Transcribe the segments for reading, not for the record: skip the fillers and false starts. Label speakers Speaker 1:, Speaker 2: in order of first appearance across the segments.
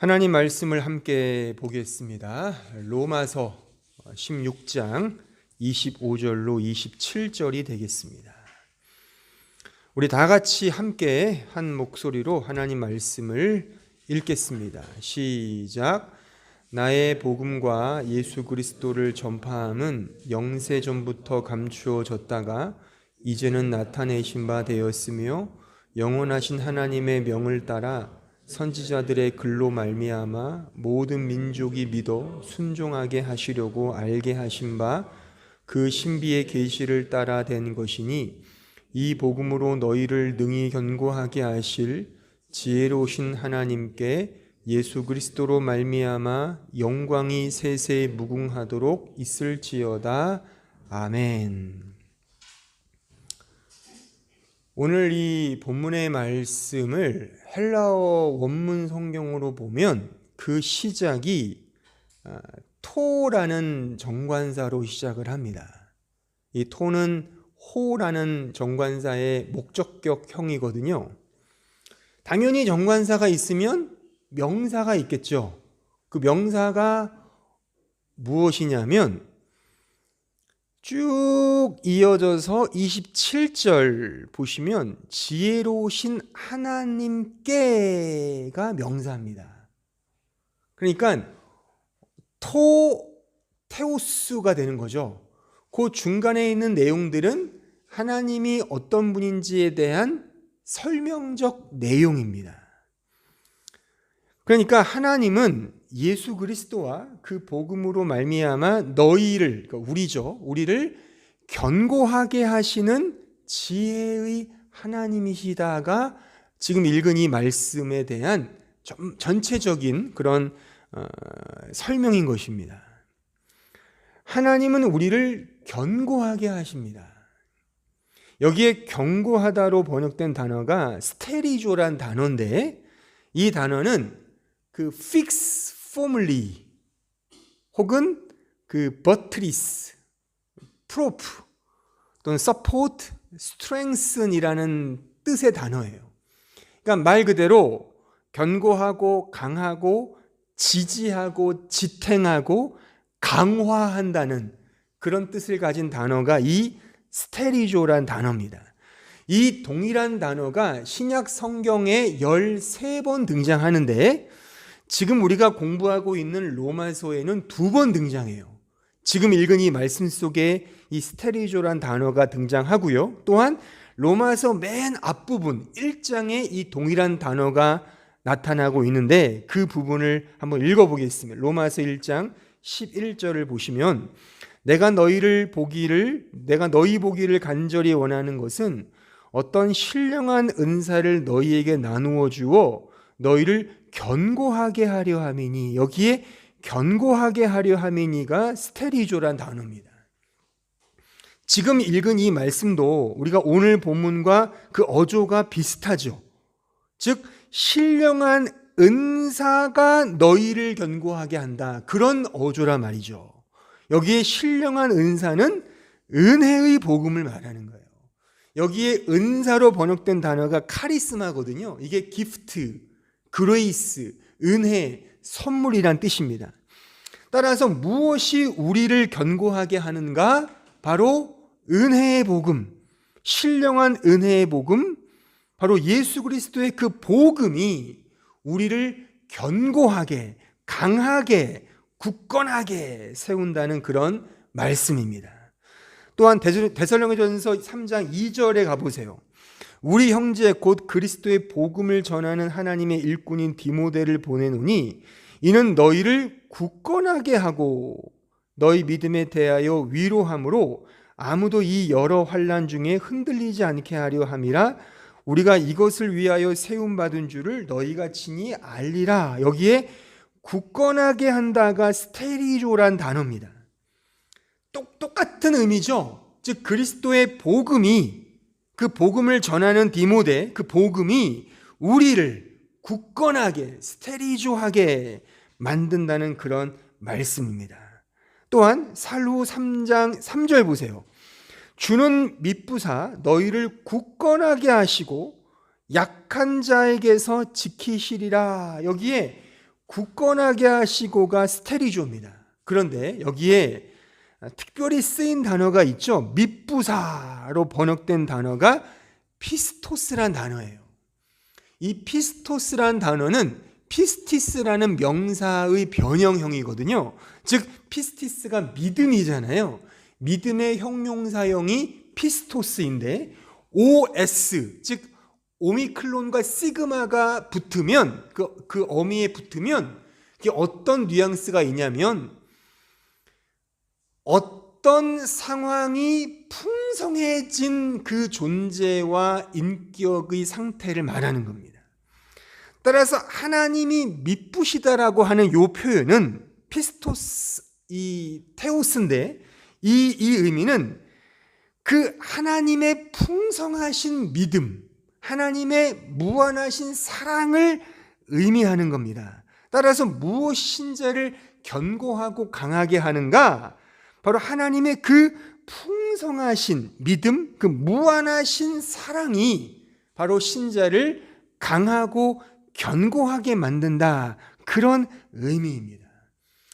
Speaker 1: 하나님 말씀을 함께 보겠습니다. 로마서 16장 25절로 27절이 되겠습니다. 우리 다 같이 함께 한 목소리로 하나님 말씀을 읽겠습니다. 시작. 나의 복음과 예수 그리스도를 전파함은 영세전부터 감추어졌다가 이제는 나타내신 바 되었으며 영원하신 하나님의 명을 따라 선지자들의 글로 말미암아 모든 민족이 믿어 순종하게 하시려고 알게 하신 바 그 신비의 계시를 따라 된 것이니 이 복음으로 너희를 능히 견고하게 하실 지혜로우신 하나님께 예수 그리스도로 말미암아 영광이 세세 무궁하도록 있을지어다. 아멘. 오늘 이 본문의 말씀을 헬라어 원문 성경으로 보면 그 시작이 토라는 정관사로 시작을 합니다. 이 토는 호라는 정관사의 목적격형이거든요. 당연히 정관사가 있으면 명사가 있겠죠. 그 명사가 무엇이냐면 쭉 이어져서 27절 보시면 지혜로우신 하나님께가 명사입니다. 그러니까 테오스가 되는 거죠. 그 중간에 있는 내용들은 하나님이 어떤 분인지에 대한 설명적 내용입니다. 그러니까 하나님은 예수 그리스도와 그 복음으로 말미암아 너희를, 그러니까 우리를 견고하게 하시는 지혜의 하나님이시다가 지금 읽은 이 말씀에 대한 전체적인 그런 설명인 것입니다. 하나님은 우리를 견고하게 하십니다. 여기에 견고하다로 번역된 단어가 스테리조란 단어인데 이 단어는 그 fix firmly 혹은 그 buttress, prop 또는 support, strengthen이라는 뜻의 단어예요. 그러니까 말 그대로 견고하고 강하고 지지하고 지탱하고 강화한다는 그런 뜻을 가진 단어가 이 스테리조란 단어입니다. 이 동일한 단어가 신약 성경에 13번 등장하는데 지금 우리가 공부하고 있는 로마서에는 2번 등장해요. 지금 읽은 이 말씀 속에 이 스테리조란 단어가 등장하고요. 또한 로마서 맨 앞부분 1장에 이 동일한 단어가 나타나고 있는데 그 부분을 한번 읽어보겠습니다. 로마서 1장 11절을 보시면 내가 너희 보기를 간절히 원하는 것은 어떤 신령한 은사를 너희에게 나누어 주어 너희를 견고하게 하려 함이니, 여기에 견고하게 하려 함이니가 스테리조란 단어입니다. 지금 읽은 이 말씀도 우리가 오늘 본문과 그 어조가 비슷하죠. 즉 신령한 은사가 너희를 견고하게 한다, 그런 어조라 말이죠. 여기에 신령한 은사는 은혜의 복음을 말하는 거예요. 여기에 은사로 번역된 단어가 카리스마거든요. 이게 기프트, 그레이스, 은혜, 선물이란 뜻입니다. 따라서 무엇이 우리를 견고하게 하는가? 바로 은혜의 복음, 신령한 은혜의 복음, 바로 예수 그리스도의 그 복음이 우리를 견고하게, 강하게, 굳건하게 세운다는 그런 말씀입니다. 또한 데살로니가전서 3장 2절에 가보세요. 우리 형제 곧 그리스도의 복음을 전하는 하나님의 일꾼인 디모데를 보내노니 이는 너희를 굳건하게 하고 너희 믿음에 대하여 위로함으로 아무도 이 여러 환난 중에 흔들리지 않게 하려 함이라. 우리가 이것을 위하여 세움받은 줄을 너희가 친히 알리라. 여기에 굳건하게 한다가 스테리조란 단어입니다. 똑같은 의미죠. 즉 그리스도의 복음이, 그 복음을 전하는 디모데, 그 복음이 우리를 굳건하게, 스테리조하게 만든다는 그런 말씀입니다. 또한 살로 3장 3절 보세요. 주는 미쁘사 너희를 굳건하게 하시고 약한 자에게서 지키시리라. 여기에 굳건하게 하시고가 스테리조입니다. 그런데 여기에 특별히 쓰인 단어가 있죠. 밑부사로 번역된 단어가 피스토스란 단어예요. 이 피스토스란 단어는 피스티스라는 명사의 변형형이거든요. 즉 피스티스가 믿음이잖아요. 믿음의 형용사형이 피스토스인데 OS 즉 오미클론과 시그마가 붙으면 그 어미에 붙으면 이게 어떤 뉘앙스가 있냐면 어떤 상황이 풍성해진 그 존재와 인격의 상태를 말하는 겁니다. 따라서 하나님이 미쁘시다라고 하는 이 표현은 피스토스 이 테오스인데 이 의미는 그 하나님의 풍성하신 믿음, 하나님의 무한하신 사랑을 의미하는 겁니다. 따라서 무엇이 신자를 견고하고 강하게 하는가? 바로 하나님의 그 풍성하신 믿음, 그 무한하신 사랑이 바로 신자를 강하고 견고하게 만든다. 그런 의미입니다.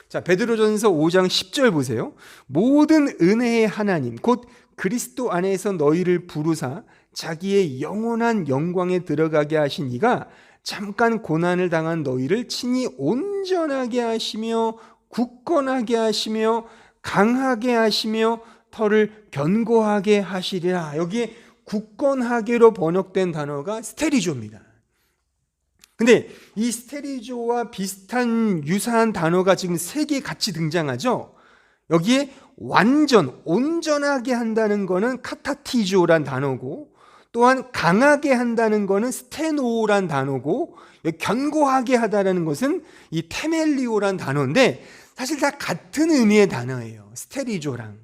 Speaker 1: 자, 베드로전서 5장 10절 보세요. 모든 은혜의 하나님 곧 그리스도 안에서 너희를 부르사 자기의 영원한 영광에 들어가게 하신 이가 잠깐 고난을 당한 너희를 친히 온전하게 하시며 굳건하게 하시며 강하게 하시며 터를 견고하게 하시리라. 여기에 굳건하게로 번역된 단어가 스테리조입니다. 근데 이 스테리조와 비슷한 유사한 단어가 지금 3개 같이 등장하죠. 여기에 완전, 온전하게 한다는 거는 카타티조란 단어고 또한 강하게 한다는 거는 스테노란 단어고 견고하게 하다라는 것은 이 테멜리오란 단어인데 사실 다 같은 의미의 단어예요. 스테리조랑.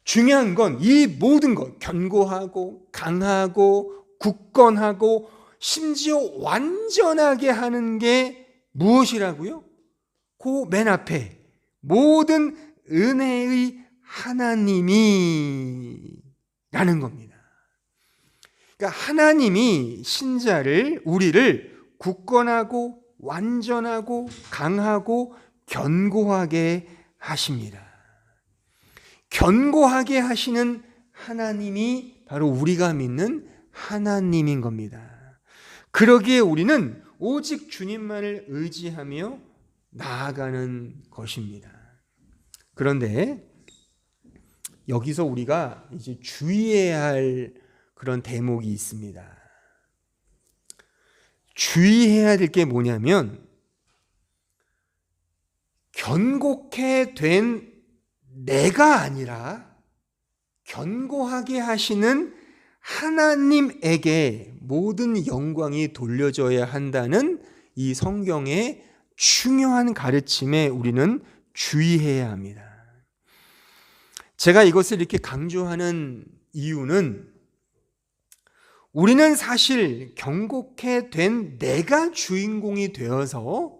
Speaker 1: 중요한 건 이 모든 것, 견고하고 강하고 굳건하고 심지어 완전하게 하는 게 무엇이라고요? 그 맨 앞에 모든 은혜의 하나님이 라는 겁니다. 그러니까 하나님이 신자를 우리를 굳건하고 완전하고 강하고 견고하게 하십니다. 견고하게 하시는 하나님이 바로 우리가 믿는 하나님인 겁니다. 그러기에 우리는 오직 주님만을 의지하며 나아가는 것입니다. 그런데 여기서 우리가 이제 주의해야 할 그런 대목이 있습니다. 주의해야 될 게 뭐냐면 견고케 된 내가 아니라 견고하게 하시는 하나님에게 모든 영광이 돌려져야 한다는 이 성경의 중요한 가르침에 우리는 주의해야 합니다. 제가 이것을 이렇게 강조하는 이유는 우리는 사실 견고케 된 내가 주인공이 되어서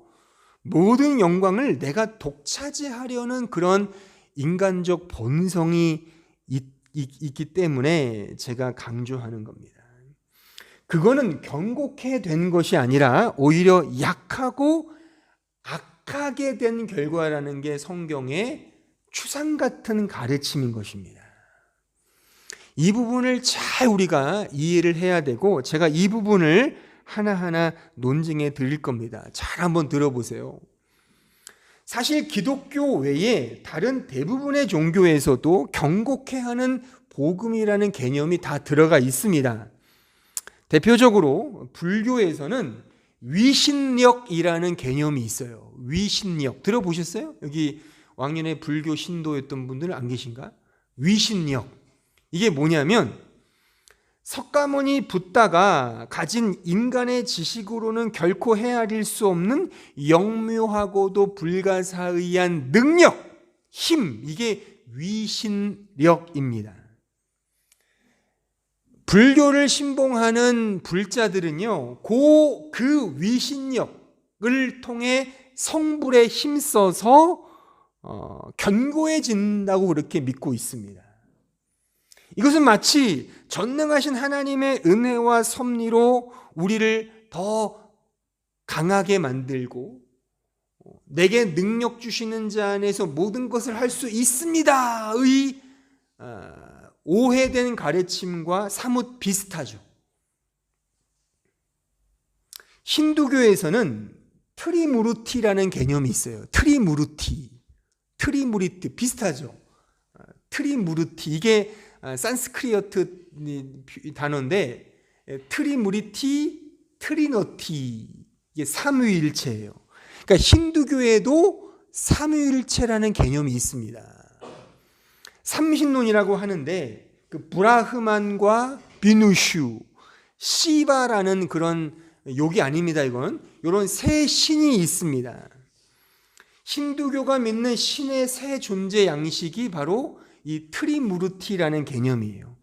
Speaker 1: 모든 영광을 내가 독차지하려는 그런 인간적 본성이 있기 때문에 제가 강조하는 겁니다. 그거는 견고케 된 것이 아니라 오히려 약하고 악하게 된 결과라는 게 성경의 추상 같은 가르침인 것입니다. 이 부분을 잘 우리가 이해를 해야 되고 제가 이 부분을 하나하나 논증해 드릴 겁니다. 잘 한번 들어보세요. 사실 기독교 외에 다른 대부분의 종교에서도 견고케 하는 복음이라는 개념이 다 들어가 있습니다. 대표적으로 불교에서는 위신력이라는 개념이 있어요. 위신력 들어보셨어요? 여기 왕년에 불교 신도였던 분들은 안 계신가? 위신력. 이게 뭐냐면 석가모니 붓다가 가진 인간의 지식으로는 결코 헤아릴 수 없는 영묘하고도 불가사의한 능력, 힘, 이게 위신력입니다. 불교를 신봉하는 불자들은요, 그 위신력을 통해 성불에 힘써서 견고해진다고 그렇게 믿고 있습니다. 이것은 마치 전능하신 하나님의 은혜와 섭리로 우리를 더 강하게 만들고 내게 능력 주시는 자 안에서 모든 것을 할 수 있습니다의 오해된 가르침과 사뭇 비슷하죠. 힌두교에서는 트리무르티라는 개념이 있어요. 트리무르티 비슷하죠. 트리무르티, 이게 산스크리어트 단어인데 트리무르티, 트리너티, 이게 삼위일체예요. 그러니까 힌두교에도 삼위일체라는 개념이 있습니다. 삼신론이라고 하는데 그 브라흐만과 비누슈, 시바라는 그런 욕이 아닙니다. 이건 이런 세 신이 있습니다. 힌두교가 믿는 신의 세 존재 양식이 바로 이 트리무르티라는 개념이에요.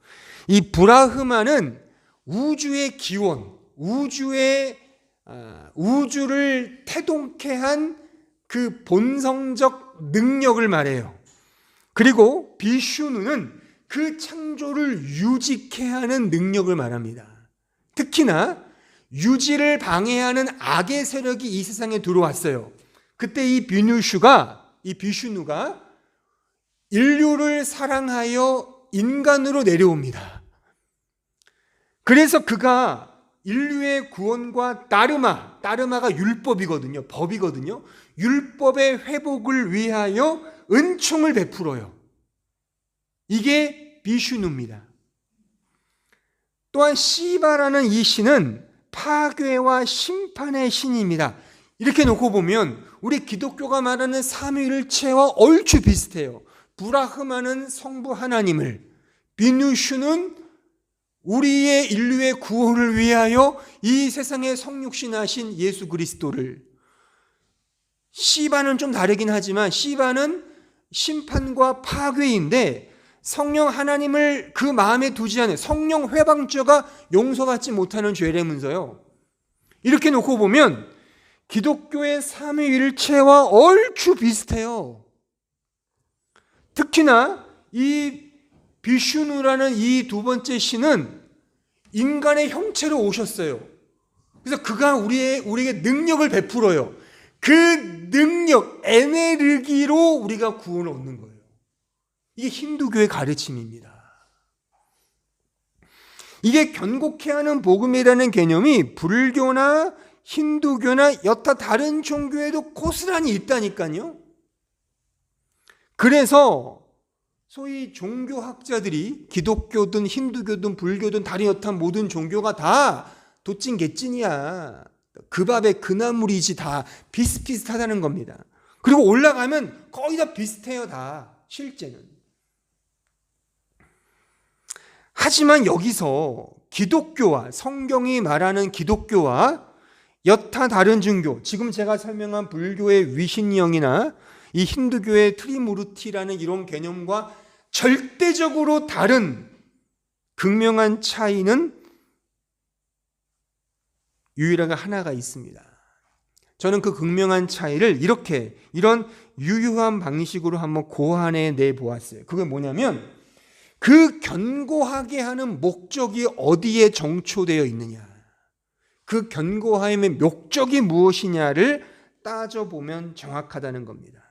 Speaker 1: 이 브라흐만은 우주의 기원, 우주를 태동케 한 그 본성적 능력을 말해요. 그리고 비슈누는 그 창조를 유지케 하는 능력을 말합니다. 특히나 유지를 방해하는 악의 세력이 이 세상에 들어왔어요. 그때 이 비슈누가 인류를 사랑하여 인간으로 내려옵니다. 그래서 그가 인류의 구원과 따르마가 율법이거든요. 법이거든요. 율법의 회복을 위하여 은총을 베풀어요. 이게 비슈누입니다. 또한 시바라는 이 신은 파괴와 심판의 신입니다. 이렇게 놓고 보면 우리 기독교가 말하는 삼위일체와 얼추 비슷해요. 브라흐만은 성부 하나님을, 비누슈는 우리의 인류의 구원을 위하여 이 세상에 성육신하신 예수 그리스도를, 시바는 좀 다르긴 하지만 시바는 심판과 파괴인데 성령 하나님을 그 마음에 두지 않은 성령 회방죄가 용서받지 못하는 죄라면서요. 이렇게 놓고 보면 기독교의 삼위일체와 얼추 비슷해요. 특히나 이 비슈누라는 이 두 번째 신은 인간의 형체로 오셨어요. 그래서 그가 우리에게 능력을 베풀어요. 그 능력, 에네르기로 우리가 구원을 얻는 거예요. 이게 힌두교의 가르침입니다. 이게 견고케 하는 복음이라는 개념이 불교나 힌두교나 여타 다른 종교에도 고스란히 있다니까요. 그래서 소위 종교학자들이 기독교든 힌두교든 불교든 다른 여타 모든 종교가 다 도찐개찐이야. 그 밥에 그 나물이지, 다 비슷비슷하다는 겁니다. 그리고 올라가면 거의 다 비슷해요. 다 실제는. 하지만 여기서 기독교와, 성경이 말하는 기독교와 여타 다른 종교, 지금 제가 설명한 불교의 위신령이나 이 힌두교의 트리무르티라는 이런 개념과 절대적으로 다른 극명한 차이는 유일하게 하나가 있습니다. 저는 그 극명한 차이를 이런 유효한 방식으로 한번 고안해 내 보았어요. 그게 뭐냐면 그 견고하게 하는 목적이 어디에 정초되어 있느냐, 그 견고함의 목적이 무엇이냐를 따져보면 정확하다는 겁니다.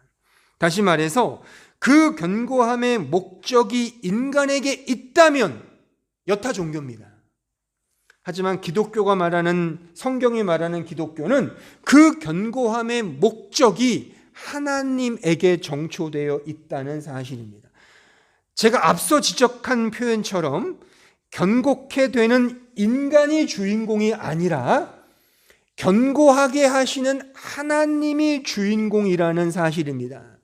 Speaker 1: 다시 말해서 그 견고함의 목적이 인간에게 있다면 여타 종교입니다. 하지만 기독교가 말하는, 성경이 말하는 기독교는 그 견고함의 목적이 하나님에게 정초되어 있다는 사실입니다. 제가 앞서 지적한 표현처럼 견고케 되는 인간이 주인공이 아니라 견고하게 하시는 하나님이 주인공이라는 사실입니다.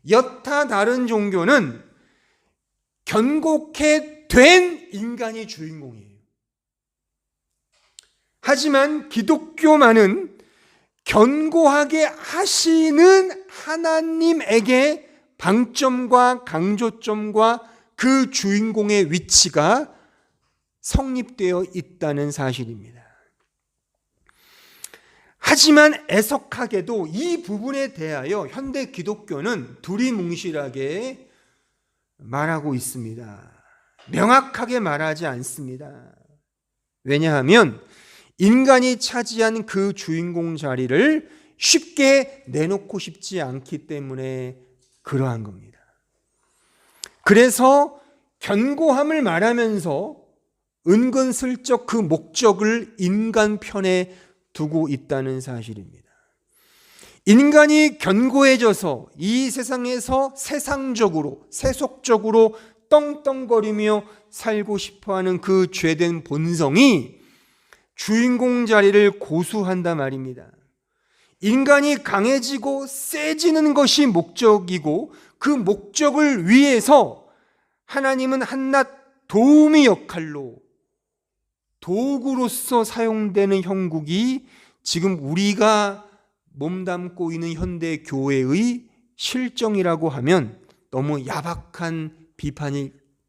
Speaker 1: 여타 다른 종교는 견고케 된 인간이 주인공이에요. 하지만 기독교만은 견고하게 하시는 하나님에게 방점과 강조점과 그 주인공의 위치가 성립되어 있다는 사실입니다. 하지만 애석하게도 이 부분에 대하여 현대 기독교는 두리뭉실하게 말하고 있습니다. 명확하게 말하지 않습니다. 왜냐하면 인간이 차지한 그 주인공 자리를 쉽게 내놓고 싶지 않기 때문에 그러한 겁니다. 그래서 견고함을 말하면서 은근슬쩍 그 목적을 인간 편에 두고 있다는 사실입니다. 인간이 견고해져서 이 세상에서 세상적으로, 세속적으로 떵떵거리며 살고 싶어하는 그 죄된 본성이 주인공 자리를 고수한단 말입니다. 인간이 강해지고 세지는 것이 목적이고 그 목적을 위해서 하나님은 한낱 도우미 역할로 도구로서 사용되는 형국이 지금 우리가 몸담고 있는 현대 교회의 실정이라고 하면 너무 야박한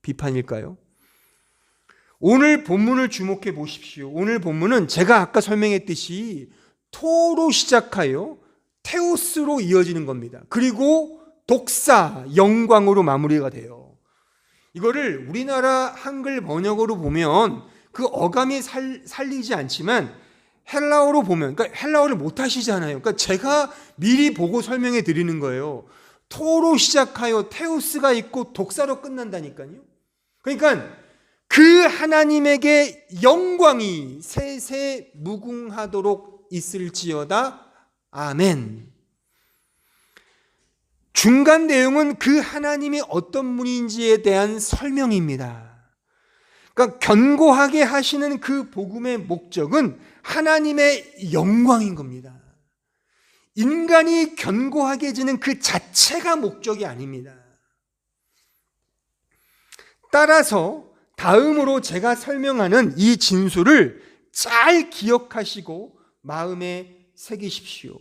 Speaker 1: 비판일까요? 오늘 본문을 주목해 보십시오. 오늘 본문은 제가 아까 설명했듯이 토로 시작하여 테오스로 이어지는 겁니다. 그리고 독사, 영광으로 마무리가 돼요. 이거를 우리나라 한글 번역어로 보면 그 어감이 살리지 않지만 헬라어로 보면, 그러니까 헬라어를 못 하시잖아요. 그러니까 제가 미리 보고 설명해 드리는 거예요. 토로 시작하여 테오스가 있고 독사로 끝난다니까요. 그러니까 그 하나님에게 영광이 세세 무궁하도록 있을지어다. 아멘. 중간 내용은 그 하나님이 어떤 분인지에 대한 설명입니다. 그러니까 견고하게 하시는 그 복음의 목적은 하나님의 영광인 겁니다. 인간이 견고하게 지는 그 자체가 목적이 아닙니다. 따라서 다음으로 제가 설명하는 이 진술을 잘 기억하시고 마음에 새기십시오.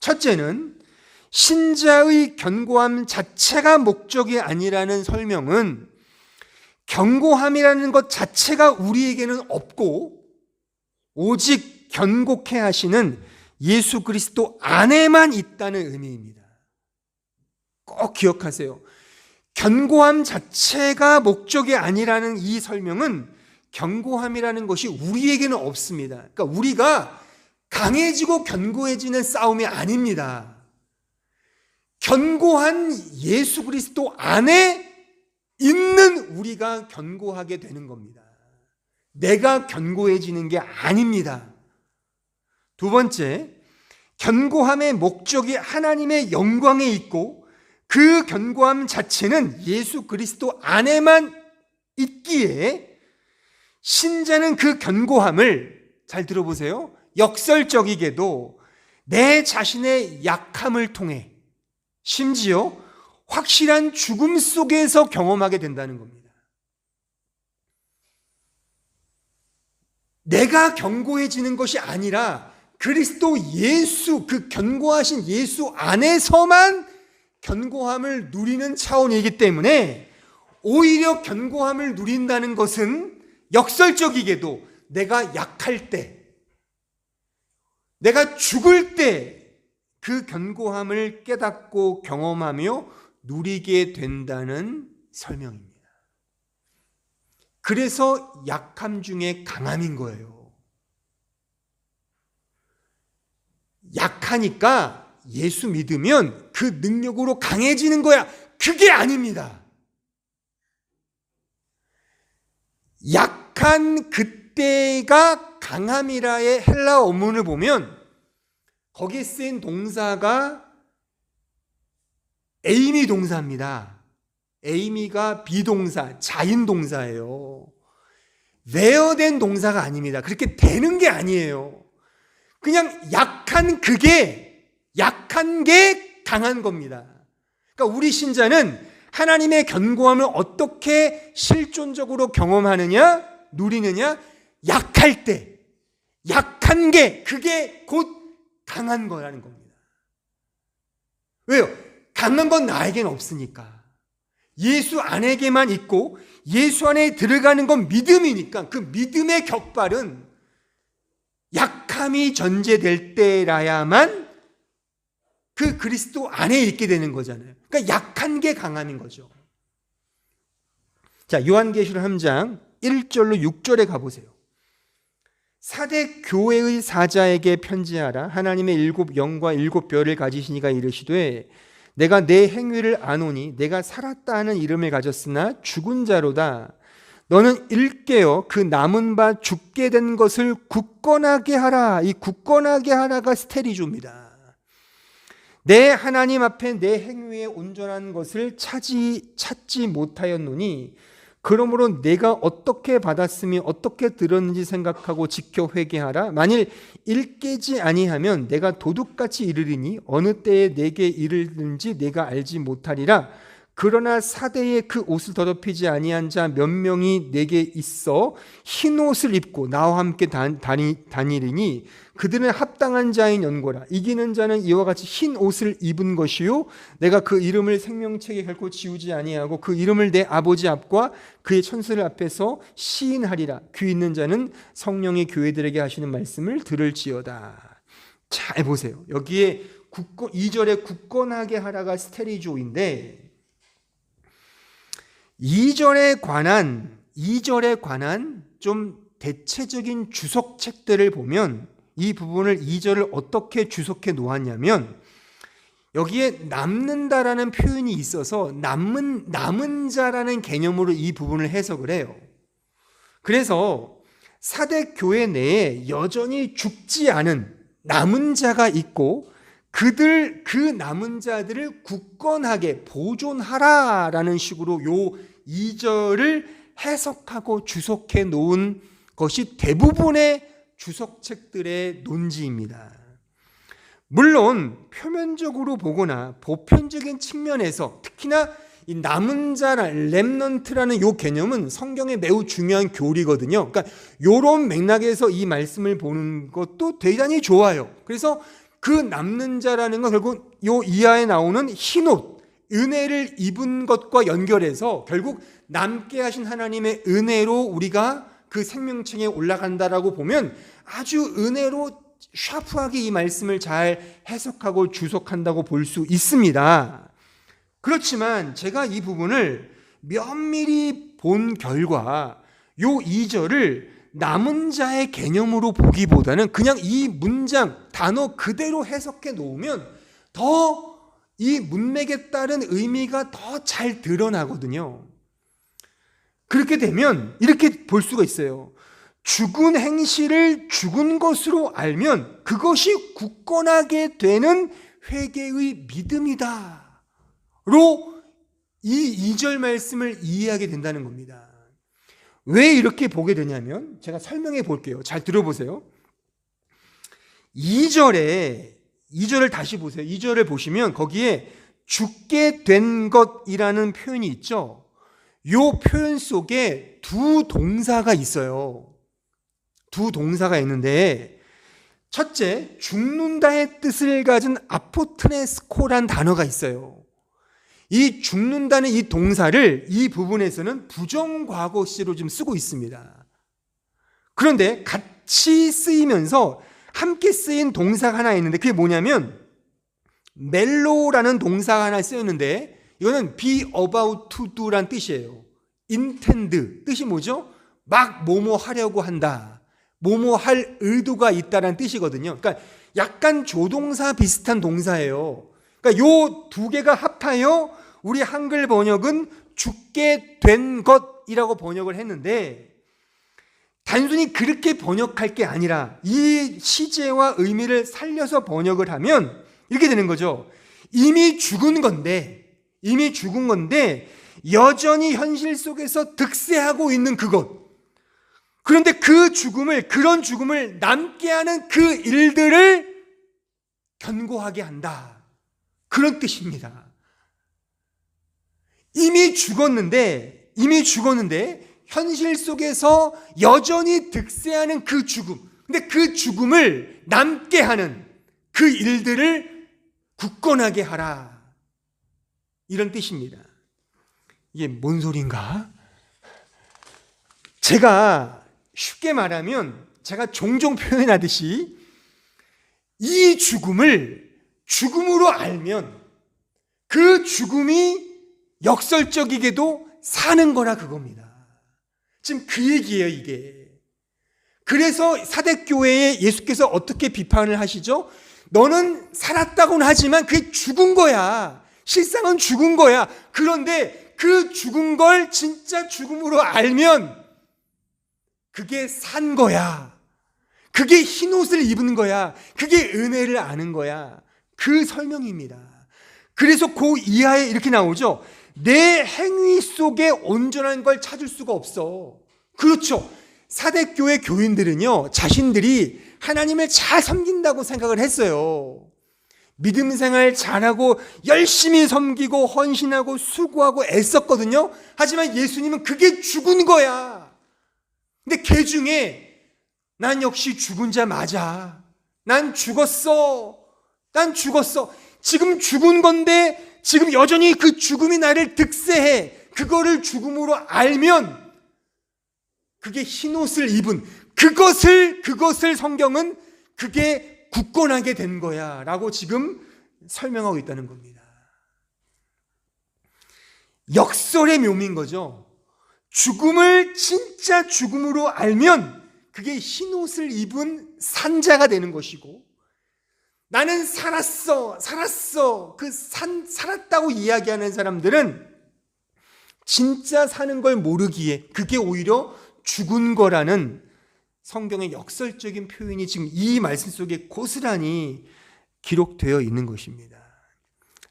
Speaker 1: 첫째는 신자의 견고함 자체가 목적이 아니라는 설명은 견고함이라는 것 자체가 우리에게는 없고 오직 견고케 하시는 예수 그리스도 안에만 있다는 의미입니다. 꼭 기억하세요. 견고함 자체가 목적이 아니라는 이 설명은 견고함이라는 것이 우리에게는 없습니다. 그러니까 우리가 강해지고 견고해지는 싸움이 아닙니다. 견고한 예수 그리스도 안에 있는 우리가 견고하게 되는 겁니다. 내가 견고해지는 게 아닙니다. 두 번째, 견고함의 목적이 하나님의 영광에 있고 그 견고함 자체는 예수 그리스도 안에만 있기에 신자는 그 견고함을, 잘 들어보세요, 역설적이게도 내 자신의 약함을 통해 심지어 확실한 죽음 속에서 경험하게 된다는 겁니다. 내가 견고해지는 것이 아니라 그리스도 예수, 그 견고하신 예수 안에서만 견고함을 누리는 차원이기 때문에 오히려 견고함을 누린다는 것은 역설적이게도 내가 약할 때, 내가 죽을 때 그 견고함을 깨닫고 경험하며 누리게 된다는 설명입니다. 그래서 약함 중에 강함인 거예요. 약하니까 예수 믿으면 그 능력으로 강해지는 거야. 그게 아닙니다. 약한 그때가 강함이라의 헬라 원문을 보면 거기에 쓰인 동사가 에이미 동사입니다. 에이미가 비동사, 자인 동사예요. 외어된 동사가 아닙니다. 그렇게 되는 게 아니에요. 그냥 약한 게 강한 겁니다. 그러니까 우리 신자는 하나님의 견고함을 어떻게 실존적으로 경험하느냐, 누리느냐, 약할 때, 약한 게 그게 곧 강한 거라는 겁니다. 왜요? 강한 건 나에게는 없으니까. 예수 안에게만 있고 예수 안에 들어가는 건 믿음이니까 그 믿음의 격발은 약함이 전제될 때라야만 그 그리스도 안에 있게 되는 거잖아요. 그러니까 약한 게 강함인 거죠. 자, 요한계시록 3장 1절로 6절에 가보세요. 사대 교회의 사자에게 편지하라. 하나님의 7 영과 7 뼈를 가지시니가 이르시되 내가 내 행위를 아노니 내가 살았다 하는 이름을 가졌으나 죽은 자로다. 너는 일깨어 그 남은 바 죽게 된 것을 굳건하게 하라. 이 굳건하게 하라가 스테리조입니다. 내 하나님 앞에 내 행위에 온전한 것을 찾지 못하였노니 그러므로 내가 어떻게 받았으며 어떻게 들었는지 생각하고 지켜 회개하라. 만일 일깨지 아니하면 내가 도둑같이 이르리니 어느 때에 내게 이르는지 내가 알지 못하리라. 그러나 사대에 그 옷을 더럽히지 아니한 자 몇 명이 내게 있어 흰 옷을 입고 나와 함께 다니리니 그들은 합당한 자인 연고라. 이기는 자는 이와 같이 흰 옷을 입은 것이요 내가 그 이름을 생명책에 결코 지우지 아니하고 그 이름을 내 아버지 앞과 그의 천사들 앞에서 시인하리라. 귀 있는 자는 성령이 교회들에게 하시는 말씀을 들을지어다. 잘 보세요. 여기에 2절에 굳건하게 하라가 스테리조인데 2절에 관한 좀 대체적인 주석책들을 보면 이 부분을 2절을 어떻게 주석해 놓았냐면 여기에 남는다라는 표현이 있어서 남은 자라는 개념으로 이 부분을 해석을 해요. 그래서 사대 교회 내에 여전히 죽지 않은 남은 자가 있고 그 남은 자들을 굳건하게 보존하라라는 식으로 요 2절을 해석하고 주석해 놓은 것이 대부분의 주석책들의 논지입니다. 물론 표면적으로 보거나 보편적인 측면에서 특히나 이 남은 자라 렘넌트라는 요 개념은 성경에 매우 중요한 교리거든요. 그러니까 요런 맥락에서 이 말씀을 보는 것도 대단히 좋아요. 그래서 그 남는 자라는 건 결국 요 이하에 나오는 흰옷, 은혜를 입은 것과 연결해서 결국 남게 하신 하나님의 은혜로 우리가 그 생명층에 올라간다라고 보면 아주 은혜로 샤프하게 이 말씀을 잘 해석하고 주석한다고 볼 수 있습니다. 그렇지만 제가 이 부분을 면밀히 본 결과 요 2절을 남은 자의 개념으로 보기보다는 그냥 이 문장, 단어 그대로 해석해 놓으면 더 이 문맥에 따른 의미가 더 잘 드러나거든요. 그렇게 되면 이렇게 볼 수가 있어요. 죽은 행실을 죽은 것으로 알면 그것이 굳건하게 되는 회개의 믿음이다. 로 이 2절 말씀을 이해하게 된다는 겁니다. 왜 이렇게 보게 되냐면 제가 설명해 볼게요. 잘 들어보세요. 2절을 다시 보세요. 2절을 보시면 거기에 죽게 된 것이라는 표현이 있죠. 이 표현 속에 두 동사가 있어요. 두 동사가 있는데 첫째, 죽는다의 뜻을 가진 아포트네스코란 단어가 있어요. 이 죽는다는 이 동사를 이 부분에서는 부정과거시로 좀 쓰고 있습니다. 그런데 같이 쓰이면서 함께 쓰인 동사가 하나 있는데 그게 뭐냐면 멜로라는 동사가 하나 쓰였는데 이거는 be about to do란 뜻이에요. intend 뜻이 뭐죠? 막 뭐뭐 하려고 한다. 뭐뭐 할 의도가 있다라는 뜻이거든요. 그러니까 약간 조동사 비슷한 동사예요. 그러니까 요 두 개가 합하여 우리 한글 번역은 죽게 된 것이라고 번역을 했는데 단순히 그렇게 번역할 게 아니라 이 시제와 의미를 살려서 번역을 하면 이렇게 되는 거죠. 이미 죽은 건데 여전히 현실 속에서 득세하고 있는 그것. 그런데 그런 죽음을 남게 하는 그 일들을 견고하게 한다. 그런 뜻입니다. 이미 죽었는데 현실 속에서 여전히 득세하는 그 죽음. 근데 그 죽음을 남게 하는 그 일들을 굳건하게 하라. 이런 뜻입니다. 이게 뭔 소린가? 제가 쉽게 말하면 제가 종종 표현하듯이 이 죽음을 죽음으로 알면 그 죽음이 역설적이게도 사는 거라 그겁니다. 지금 그 얘기예요, 이게. 그래서 사대교회에 예수께서 어떻게 비판을 하시죠? 너는 살았다고는 하지만 그게 죽은 거야. 실상은 죽은 거야. 그런데 그 죽은 걸 진짜 죽음으로 알면 그게 산 거야. 그게 흰옷을 입은 거야. 그게 은혜를 아는 거야. 그 설명입니다. 그래서 그 이하에 이렇게 나오죠. 내 행위 속에 온전한 걸 찾을 수가 없어. 그렇죠. 사대교회 교인들은요, 자신들이 하나님을 잘 섬긴다고 생각을 했어요. 믿음 생활 잘하고 열심히 섬기고 헌신하고 수고하고 애썼거든요. 하지만 예수님은 그게 죽은 거야. 근데 그 중에 난 역시 죽은 자 맞아. 난 죽었어. 난 죽었어. 지금 죽은 건데 지금 여전히 그 죽음이 나를 득세해. 그거를 죽음으로 알면 그게 흰옷을 입은 그것을 성경은 그게 굳건하게 된 거야 라고 지금 설명하고 있다는 겁니다. 역설의 묘미인 거죠. 죽음을 진짜 죽음으로 알면 그게 흰옷을 입은 산자가 되는 것이고, 나는 살았어 살았다고 이야기하는 사람들은 진짜 사는 걸 모르기에 그게 오히려 죽은 거라는 성경의 역설적인 표현이 지금 이 말씀 속에 고스란히 기록되어 있는 것입니다.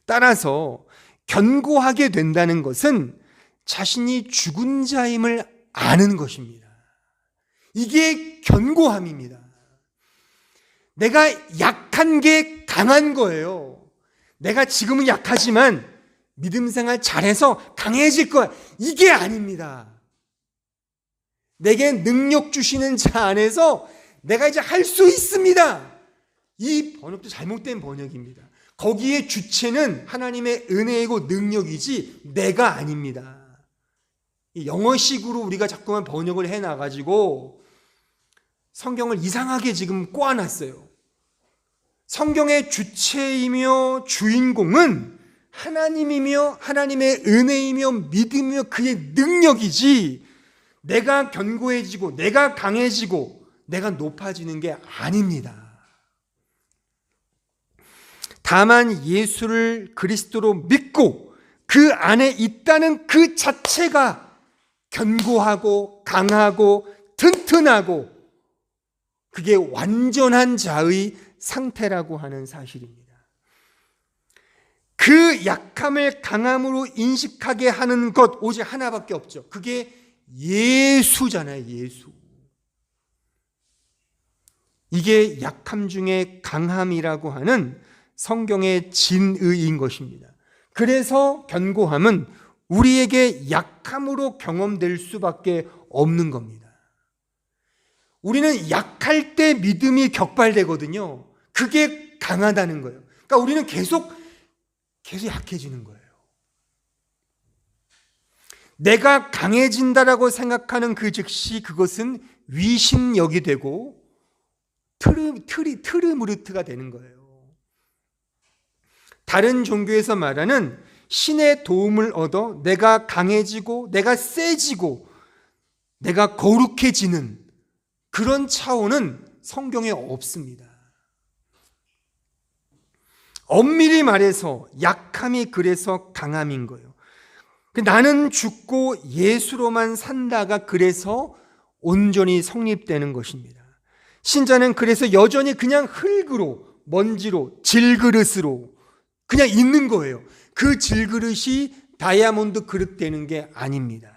Speaker 1: 따라서 견고하게 된다는 것은 자신이 죽은 자임을 아는 것입니다. 이게 견고함입니다. 내가 약한 게 강한 거예요. 내가 지금은 약하지만 믿음 생활 잘해서 강해질 거야. 이게 아닙니다. 내게 능력 주시는 자 안에서 내가 이제 할 수 있습니다. 이 번역도 잘못된 번역입니다. 거기에 주체는 하나님의 은혜이고 능력이지 내가 아닙니다. 영어식으로 우리가 자꾸만 번역을 해놔가지고 성경을 이상하게 지금 꼬아놨어요. 성경의 주체이며 주인공은 하나님이며 하나님의 은혜이며 믿음이며 그의 능력이지, 내가 견고해지고 내가 강해지고 내가 높아지는 게 아닙니다. 다만 예수를 그리스도로 믿고 그 안에 있다는 그 자체가 견고하고 강하고 튼튼하고 그게 완전한 자의 상태라고 하는 사실입니다. 그 약함을 강함으로 인식하게 하는 것 오직 하나밖에 없죠. 그게 예수잖아요. 예수. 이게 약함 중에 강함이라고 하는 성경의 진의인 것입니다. 그래서 견고함은 우리에게 약함으로 경험될 수밖에 없는 겁니다. 우리는 약할 때 믿음이 격발되거든요. 그게 강하다는 거예요. 그러니까 우리는 계속 약해지는 거예요. 내가 강해진다라고 생각하는 그 즉시 그것은 위신역이 되고 트르무르트가 되는 거예요. 다른 종교에서 말하는 신의 도움을 얻어 내가 강해지고 내가 세지고 내가 거룩해지는 그런 차원은 성경에 없습니다. 엄밀히 말해서 약함이 그래서 강함인 거예요. 나는 죽고 예수로만 산다가 그래서 온전히 성립되는 것입니다. 신자는 그래서 여전히 그냥 흙으로, 먼지로, 질그릇으로 그냥 있는 거예요. 그 질그릇이 다이아몬드 그릇 되는 게 아닙니다.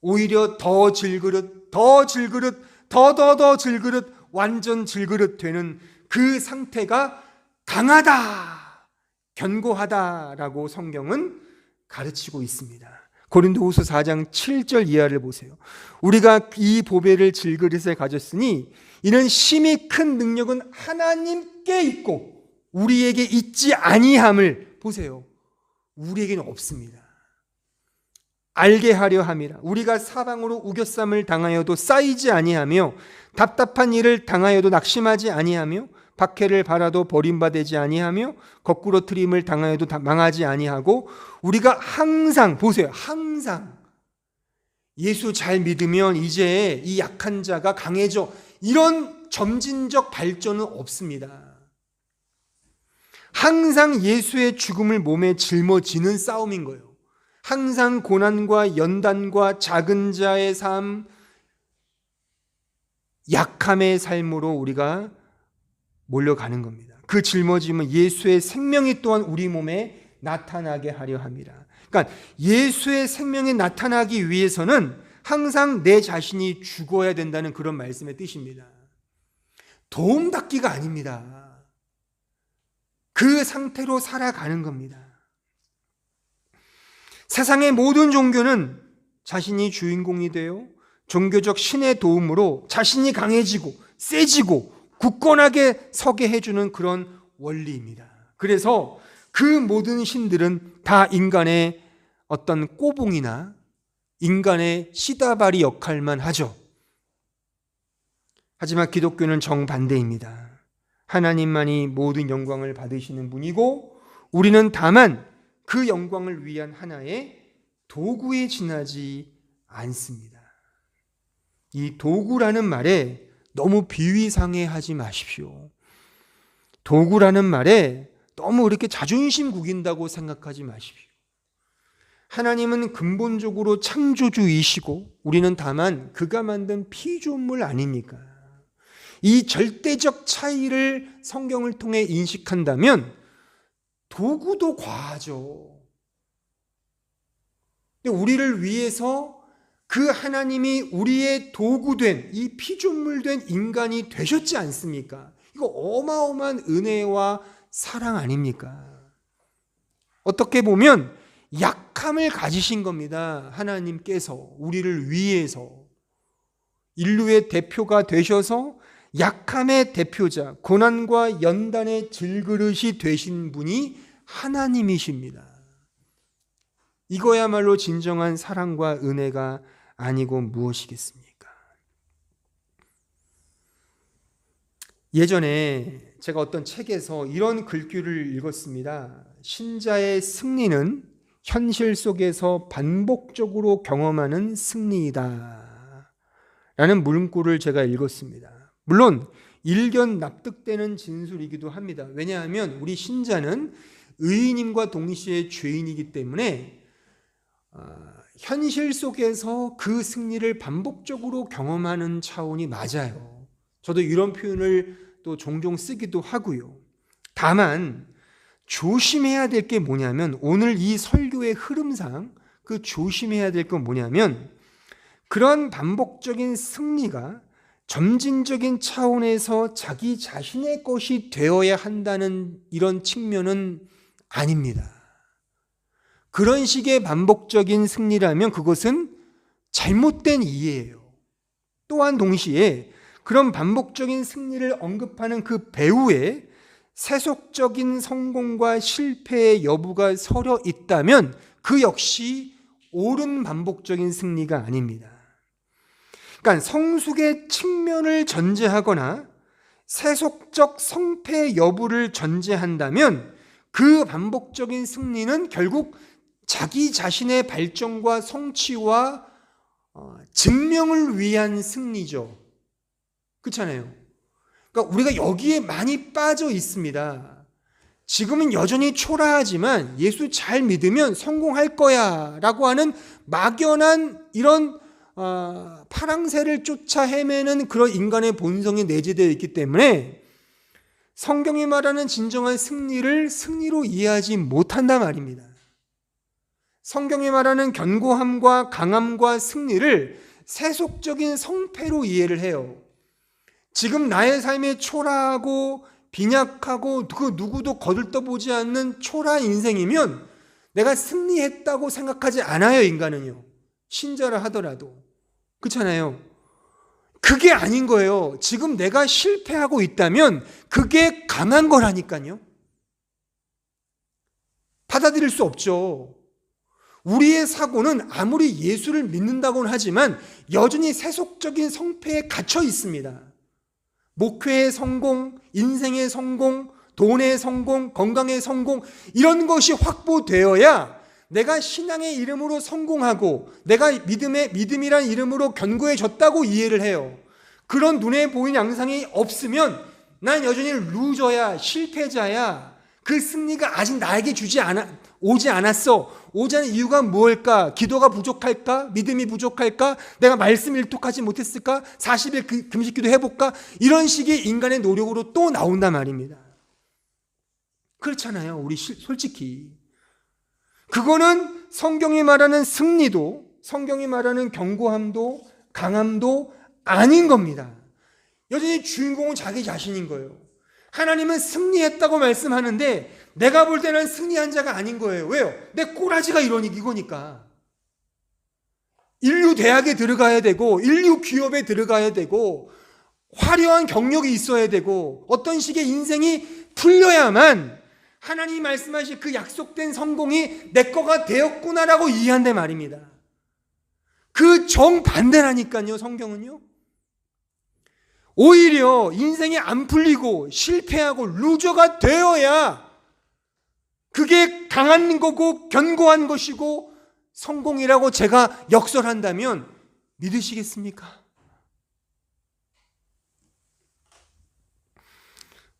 Speaker 1: 오히려 더 질그릇, 더 질그릇, 더 질그릇, 완전 질그릇 되는 그 상태가 강하다, 견고하다라고 성경은 가르치고 있습니다. 고린도후서 4장 7절 이하를 보세요. 우리가 이 보배를 질그릇에 가졌으니 이는 심히 큰 능력은 하나님께 있고 우리에게 있지 아니함을 보세요. 우리에게는 없습니다. 알게 하려 함이라. 우리가 사방으로 우겨쌈을 당하여도 쌓이지 아니하며 답답한 일을 당하여도 낙심하지 아니하며 박해를 받아도 버림받지 아니하며 거꾸로 트림을 당하여도 망하지 아니하고 우리가 항상 보세요. 항상 예수 잘 믿으면 이제 이 약한 자가 강해져. 이런 점진적 발전은 없습니다. 항상 예수의 죽음을 몸에 짊어지는 싸움인 거예요. 항상 고난과 연단과 작은 자의 삶, 약함의 삶으로 우리가 몰려가는 겁니다. 그 짊어짐은 예수의 생명이 또한 우리 몸에 나타나게 하려 합니다. 그러니까 예수의 생명이 나타나기 위해서는 항상 내 자신이 죽어야 된다는 그런 말씀의 뜻입니다. 도움닫기가 아닙니다. 그 상태로 살아가는 겁니다. 세상의 모든 종교는 자신이 주인공이 되어 종교적 신의 도움으로 자신이 강해지고 세지고 굳건하게 서게 해주는 그런 원리입니다. 그래서 그 모든 신들은 다 인간의 어떤 꼬봉이나 인간의 시다바리 역할만 하죠. 하지만 기독교는 정반대입니다. 하나님만이 모든 영광을 받으시는 분이고 우리는 다만 그 영광을 위한 하나의 도구에 지나지 않습니다. 이 도구라는 말에 너무 비위상해하지 마십시오. 도구라는 말에 너무 이렇게 자존심 구긴다고 생각하지 마십시오. 하나님은 근본적으로 창조주이시고 우리는 다만 그가 만든 피조물 아닙니까? 이 절대적 차이를 성경을 통해 인식한다면 도구도 과하죠. 근데 우리를 위해서 그 하나님이 우리의 도구된 이 피조물된 인간이 되셨지 않습니까? 이거 어마어마한 은혜와 사랑 아닙니까? 어떻게 보면 약함을 가지신 겁니다. 하나님께서 우리를 위해서 인류의 대표가 되셔서 약함의 대표자, 고난과 연단의 질그릇이 되신 분이 하나님이십니다. 이거야말로 진정한 사랑과 은혜가 아니고 무엇이겠습니까? 예전에 제가 어떤 책에서 이런 글귀를 읽었습니다. 신자의 승리는 현실 속에서 반복적으로 경험하는 승리이다 라는 물음구를 제가 읽었습니다. 물론 일견 납득되는 진술이기도 합니다. 왜냐하면 우리 신자는 의인임과 동시에 죄인이기 때문에 현실 속에서 그 승리를 반복적으로 경험하는 차원이 맞아요. 저도 이런 표현을 또 종종 쓰기도 하고요. 다만 조심해야 될 게 뭐냐면 오늘 이 설교의 흐름상 그 조심해야 될 건 뭐냐면 그런 반복적인 승리가 점진적인 차원에서 자기 자신의 것이 되어야 한다는 이런 측면은 아닙니다. 그런 식의 반복적인 승리라면 그것은 잘못된 이해예요. 또한 동시에 그런 반복적인 승리를 언급하는 그 배후에 세속적인 성공과 실패의 여부가 서려 있다면 그 역시 옳은 반복적인 승리가 아닙니다. 그러니까 성숙의 측면을 전제하거나 세속적 성패 여부를 전제한다면 그 반복적인 승리는 결국 자기 자신의 발전과 성취와 증명을 위한 승리죠. 그렇잖아요. 그러니까 우리가 여기에 많이 빠져 있습니다. 지금은 여전히 초라하지만 예수 잘 믿으면 성공할 거야 라고 하는 막연한 이런 파랑새를 쫓아 헤매는 그런 인간의 본성이 내재되어 있기 때문에 성경이 말하는 진정한 승리를 승리로 이해하지 못한단 말입니다. 성경이 말하는 견고함과 강함과 승리를 세속적인 성패로 이해를 해요. 지금 나의 삶에 초라하고 빈약하고 그 누구도 거들떠보지 않는 초라한 인생이면 내가 승리했다고 생각하지 않아요. 인간은요. 신자라 하더라도. 그렇잖아요. 그게 아닌 거예요. 지금 내가 실패하고 있다면 그게 강한 거라니까요. 받아들일 수 없죠. 우리의 사고는 아무리 예수를 믿는다고는 하지만 여전히 세속적인 성패에 갇혀 있습니다. 목회의 성공, 인생의 성공, 돈의 성공, 건강의 성공 이런 것이 확보되어야 내가 신앙의 이름으로 성공하고 내가 믿음이란 이름으로 견고해졌다고 이해를 해요. 그런 눈에 보이는 양상이 없으면 난 여전히 루저야, 실패자야. 그 승리가 아직 나에게 오지 않았어. 오지 않은 이유가 무엇일까? 기도가 부족할까? 믿음이 부족할까? 내가 말씀 일독하지 못했을까? 40일 금식기도 해볼까? 이런 식의 인간의 노력으로 또 나온단 말입니다. 그렇잖아요. 우리 솔직히. 그거는 성경이 말하는 승리도, 성경이 말하는 견고함도, 강함도 아닌 겁니다. 여전히 주인공은 자기 자신인 거예요. 하나님은 승리했다고 말씀하는데 내가 볼 때는 승리한 자가 아닌 거예요. 왜요? 내 꼬라지가 이거니까. 인류 대학에 들어가야 되고 인류 기업에 들어가야 되고 화려한 경력이 있어야 되고 어떤 식의 인생이 풀려야만 하나님이 말씀하신 그 약속된 성공이 내 거가 되었구나라고 이해한단 말입니다. 그 정반대라니까요, 성경은요. 오히려 인생이 안 풀리고 실패하고 루저가 되어야 그게 강한 거고 견고한 것이고 성공이라고 제가 역설한다면 믿으시겠습니까?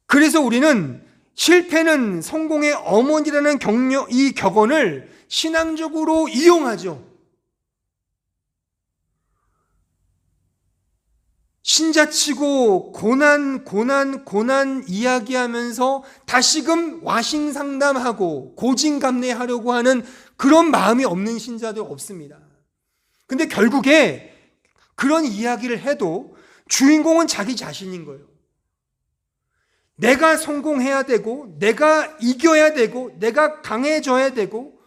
Speaker 1: 그래서 우리는 실패는 성공의 어머니라는 이 격언을 신앙적으로 이용하죠. 신자치고 고난 이야기하면서 다시금 와신 상담하고 고진감래하려고 하는 그런 마음이 없는 신자도 없습니다. 근데 결국에 그런 이야기를 해도 주인공은 자기 자신인 거예요. 내가 성공해야 되고 내가 이겨야 되고 내가 강해져야 되고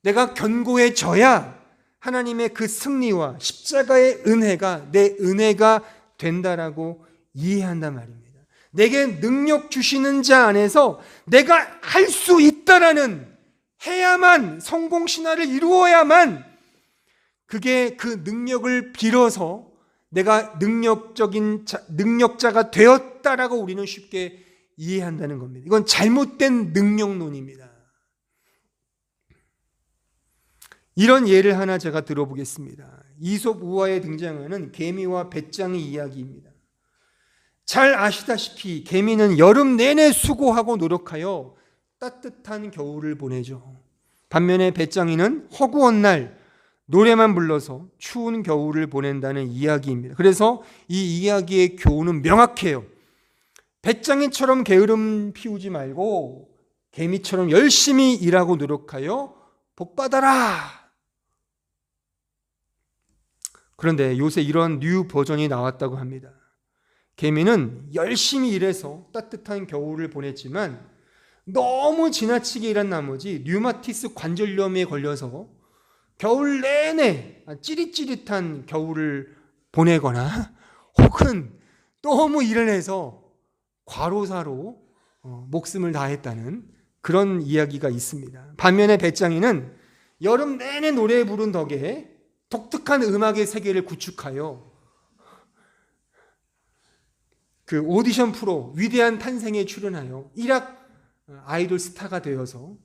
Speaker 1: 내가 견고해져야 하나님의 그 승리와 십자가의 은혜가 내 은혜가 된다라고 이해한단 말입니다. 내게 능력 주시는 자 안에서 내가 할 수 있다라는 해야만 성공 신화를 이루어야만 그게 그 능력을 빌어서 내가 능력자가 되었다라고 우리는 쉽게 이해한다는 겁니다. 이건 잘못된 능력론입니다. 이런 예를 하나 제가 들어보겠습니다. 이솝 우화에 등장하는 개미와 배짱이 이야기입니다. 잘 아시다시피 개미는 여름 내내 수고하고 노력하여 따뜻한 겨울을 보내죠. 반면에 배짱이는 허구한 날 노래만 불러서 추운 겨울을 보낸다는 이야기입니다. 그래서 이 이야기의 교훈은 명확해요. 배짱이처럼 게으름 피우지 말고 개미처럼 열심히 일하고 노력하여 복 받아라. 그런데 요새 이런 뉴 버전이 나왔다고 합니다. 개미는 열심히 일해서 따뜻한 겨울을 보냈지만 너무 지나치게 일한 나머지 류마티스 관절염에 걸려서 겨울 내내 찌릿찌릿한 겨울을 보내거나 혹은 너무 일을 해서 과로사로 목숨을 다했다는 그런 이야기가 있습니다. 반면에 배짱이는 여름 내내 노래 부른 덕에 독특한 음악의 세계를 구축하여 그 오디션 프로 위대한 탄생에 출연하여 일약 아이돌 스타가 되어서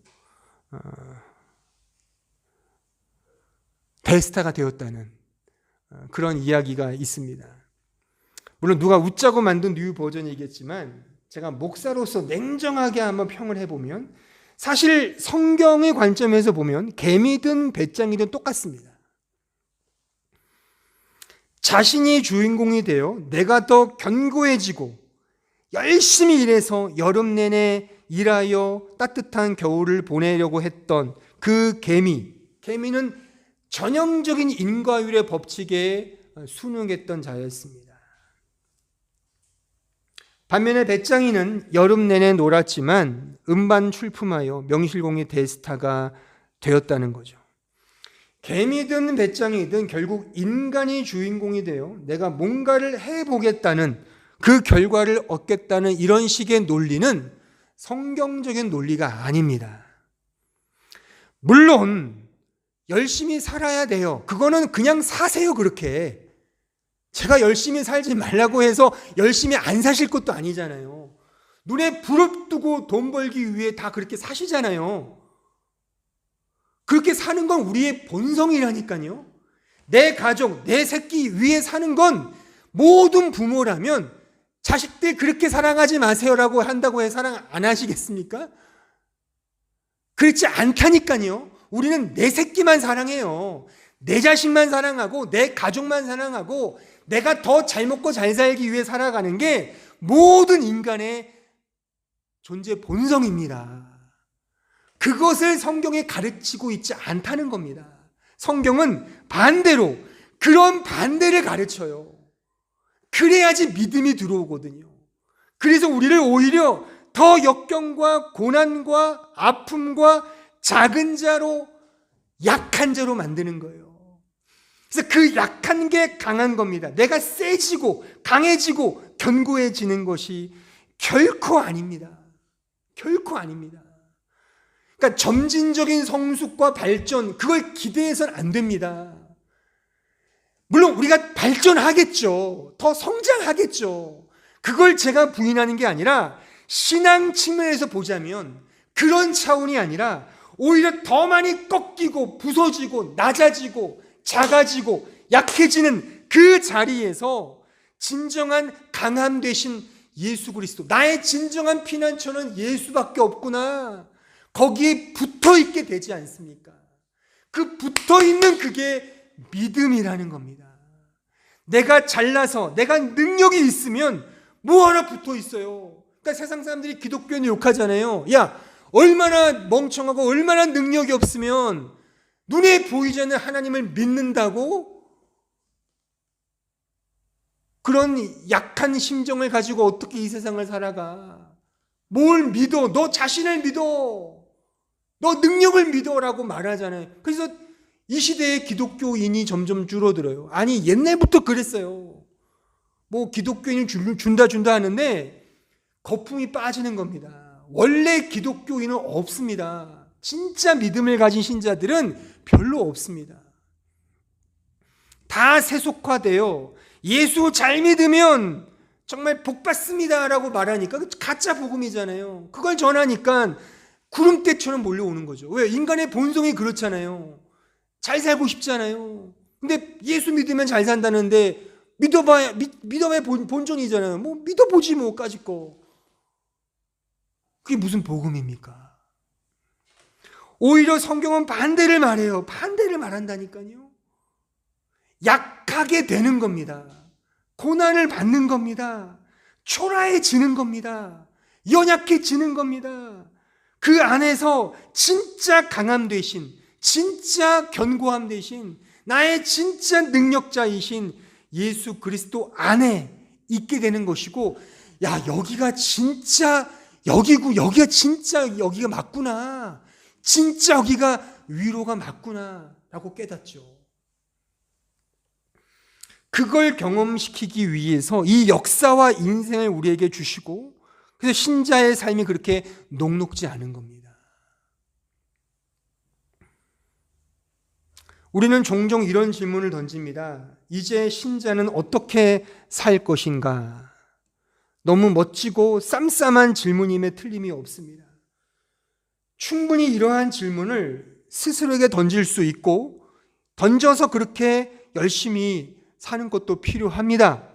Speaker 1: 대스타가 되었다는 그런 이야기가 있습니다. 물론 누가 웃자고 만든 뉴 버전이겠지만 제가 목사로서 냉정하게 한번 평을 해보면 사실 성경의 관점에서 보면 개미든 배짱이든 똑같습니다. 자신이 주인공이 되어 내가 더 견고해지고 열심히 일해서 여름 내내 일하여 따뜻한 겨울을 보내려고 했던 그 개미는 전형적인 인과율의 법칙에 순응했던 자였습니다. 반면에 배짱이는 여름 내내 놀았지만 음반 출품하여 명실공히 대스타가 되었다는 거죠. 개미든 배짱이든 결국 인간이 주인공이 되어 내가 뭔가를 해보겠다는 그 결과를 얻겠다는 이런 식의 논리는 성경적인 논리가 아닙니다. 물론 열심히 살아야 돼요. 그거는 그냥 사세요. 그렇게 제가 열심히 살지 말라고 해서 열심히 안 사실 것도 아니잖아요. 눈에 불을 뜨고 돈 벌기 위해 다 그렇게 사시잖아요. 그렇게 사는 건 우리의 본성이라니까요. 내 가족, 내 새끼 위해 사는 건 모든 부모라면 자식들 그렇게 사랑하지 마세요라고 한다고 해 사랑 안 하시겠습니까? 그렇지 않다니까요. 우리는 내 새끼만 사랑해요. 내 자식만 사랑하고 내 가족만 사랑하고 내가 더 잘 먹고 잘 살기 위해 살아가는 게 모든 인간의 존재 본성입니다. 그것을 성경에 가르치고 있지 않다는 겁니다. 성경은 반대로 그런 반대를 가르쳐요. 그래야지 믿음이 들어오거든요. 그래서 우리를 오히려 더 역경과 고난과 아픔과 작은 자로 약한 자로 만드는 거예요. 그래서 그 약한 게 강한 겁니다. 내가 세지고 강해지고 견고해지는 것이 결코 아닙니다. 결코 아닙니다. 그러니까 점진적인 성숙과 발전, 그걸 기대해서는 안 됩니다. 물론 우리가 발전하겠죠. 더 성장하겠죠. 그걸 제가 부인하는 게 아니라 신앙 측면에서 보자면 그런 차원이 아니라 오히려 더 많이 꺾이고 부서지고 낮아지고 작아지고 약해지는 그 자리에서 진정한 강함 되신 예수 그리스도, 나의 진정한 피난처는 예수밖에 없구나, 거기에 붙어있게 되지 않습니까? 그 붙어있는 그게 믿음이라는 겁니다. 내가 잘나서 내가 능력이 있으면 뭐하러 붙어있어요? 그러니까 세상 사람들이 기독교인을 욕하잖아요. 야, 얼마나 멍청하고 얼마나 능력이 없으면 눈에 보이지 않는 하나님을 믿는다고? 그런 약한 심정을 가지고 어떻게 이 세상을 살아가? 뭘 믿어? 너 자신을 믿어. 너 능력을 믿어라고 말하잖아요. 그래서 이 시대의 기독교인이 점점 줄어들어요. 아니, 옛날부터 그랬어요. 뭐 기독교인을 준다 하는데 거품이 빠지는 겁니다. 원래 기독교인은 없습니다. 진짜 믿음을 가진 신자들은 별로 없습니다. 다 세속화되어 예수 잘 믿으면 정말 복 받습니다 라고 말하니까 가짜 복음이잖아요. 그걸 전하니까 구름대처럼 몰려오는 거죠. 왜? 인간의 본성이 그렇잖아요. 잘 살고 싶잖아요. 근데 예수 믿으면 잘 산다는데 믿어봐야 본전이잖아요. 뭐 믿어보지 뭐까짓 거. 그게 무슨 복음입니까? 오히려 성경은 반대를 말해요. 반대를 말한다니까요. 약하게 되는 겁니다. 고난을 받는 겁니다. 초라해지는 겁니다. 연약해지는 겁니다. 그 안에서 진짜 강함 되신, 진짜 견고함 되신, 나의 진짜 능력자이신 예수 그리스도 안에 있게 되는 것이고, 야, 여기가 진짜 여기고, 여기가 진짜 여기가 맞구나, 진짜 여기가 위로가 맞구나 라고 깨닫죠. 그걸 경험시키기 위해서 이 역사와 인생을 우리에게 주시고, 그래서 신자의 삶이 그렇게 녹록지 않은 겁니다. 우리는 종종 이런 질문을 던집니다. 이제 신자는 어떻게 살 것인가? 너무 멋지고 쌈쌈한 질문임에 틀림이 없습니다. 충분히 이러한 질문을 스스로에게 던질 수 있고, 던져서 그렇게 열심히 사는 것도 필요합니다.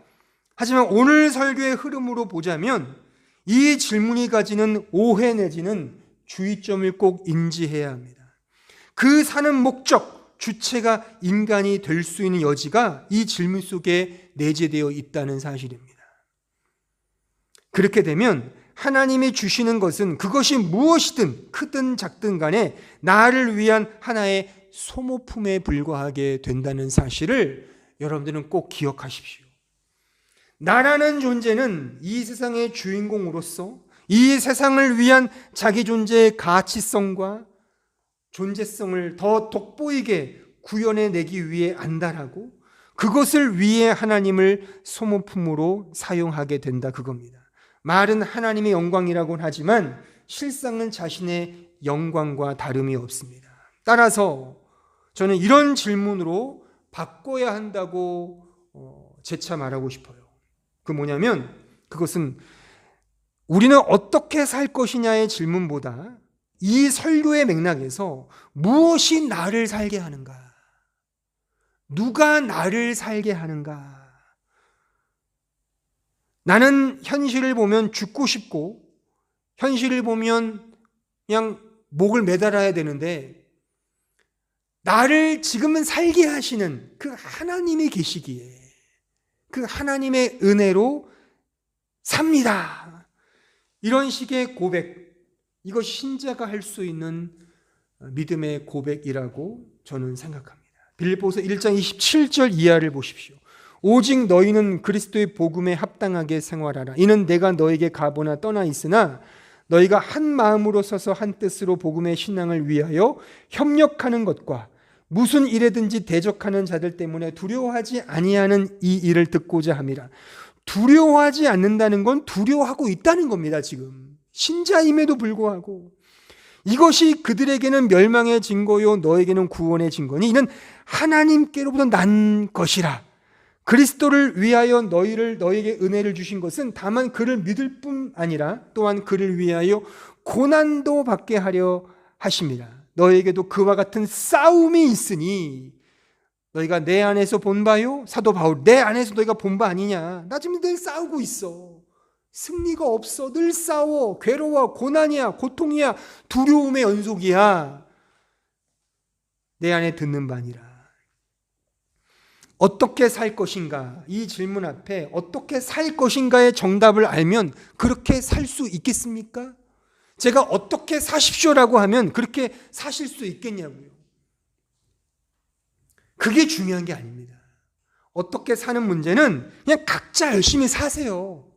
Speaker 1: 하지만 오늘 설교의 흐름으로 보자면 이 질문이 가지는 오해 내지는 주의점을 꼭 인지해야 합니다. 그 사는 목적, 주체가 인간이 될 수 있는 여지가 이 질문 속에 내재되어 있다는 사실입니다. 그렇게 되면 하나님이 주시는 것은 그것이 무엇이든 크든 작든 간에 나를 위한 하나의 소모품에 불과하게 된다는 사실을 여러분들은 꼭 기억하십시오. 나라는 존재는 이 세상의 주인공으로서 이 세상을 위한 자기 존재의 가치성과 존재성을 더 돋보이게 구현해내기 위해 안달하고 그것을 위해 하나님을 소모품으로 사용하게 된다, 그겁니다. 말은 하나님의 영광이라고는 하지만 실상은 자신의 영광과 다름이 없습니다. 따라서 저는 이런 질문으로 바꿔야 한다고 재차 말하고 싶어요. 그 뭐냐면 그것은 우리는 어떻게 살 것이냐의 질문보다 이 설교의 맥락에서 무엇이 나를 살게 하는가? 누가 나를 살게 하는가? 나는 현실을 보면 죽고 싶고, 현실을 보면 그냥 목을 매달아야 되는데, 나를 지금은 살게 하시는 그 하나님이 계시기에 그 하나님의 은혜로 삽니다. 이런 식의 고백, 이것이 신자가 할 수 있는 믿음의 고백이라고 저는 생각합니다. 빌립보서 1장 27절 이하를 보십시오. 오직 너희는 그리스도의 복음에 합당하게 생활하라. 이는 내가 너에게 가보나 떠나 있으나 너희가 한 마음으로 서서 한 뜻으로 복음의 신앙을 위하여 협력하는 것과 무슨 일에든지 대적하는 자들 때문에 두려워하지 아니하는 이 일을 듣고자 함이라. 두려워하지 않는다는 건 두려워하고 있다는 겁니다. 지금 신자임에도 불구하고 이것이 그들에게는 멸망의 증거요 너에게는 구원의 증거니 이는 하나님께로부터 난 것이라. 그리스도를 위하여 너에게 은혜를 주신 것은 다만 그를 믿을 뿐 아니라 또한 그를 위하여 고난도 받게 하려 하심이라. 너에게도 그와 같은 싸움이 있으니 너희가 내 안에서 본 바요. 사도 바울, 내 안에서 너희가 본 바 아니냐. 나 지금 늘 싸우고 있어. 승리가 없어. 늘 싸워. 괴로워. 고난이야. 고통이야. 두려움의 연속이야. 내 안에 듣는 바니라. 어떻게 살 것인가? 이 질문 앞에 어떻게 살 것인가의 정답을 알면 그렇게 살 수 있겠습니까? 제가 어떻게 사십시오라고 하면 그렇게 사실 수 있겠냐고요. 그게 중요한 게 아닙니다. 어떻게 사는 문제는 그냥 각자 열심히 사세요.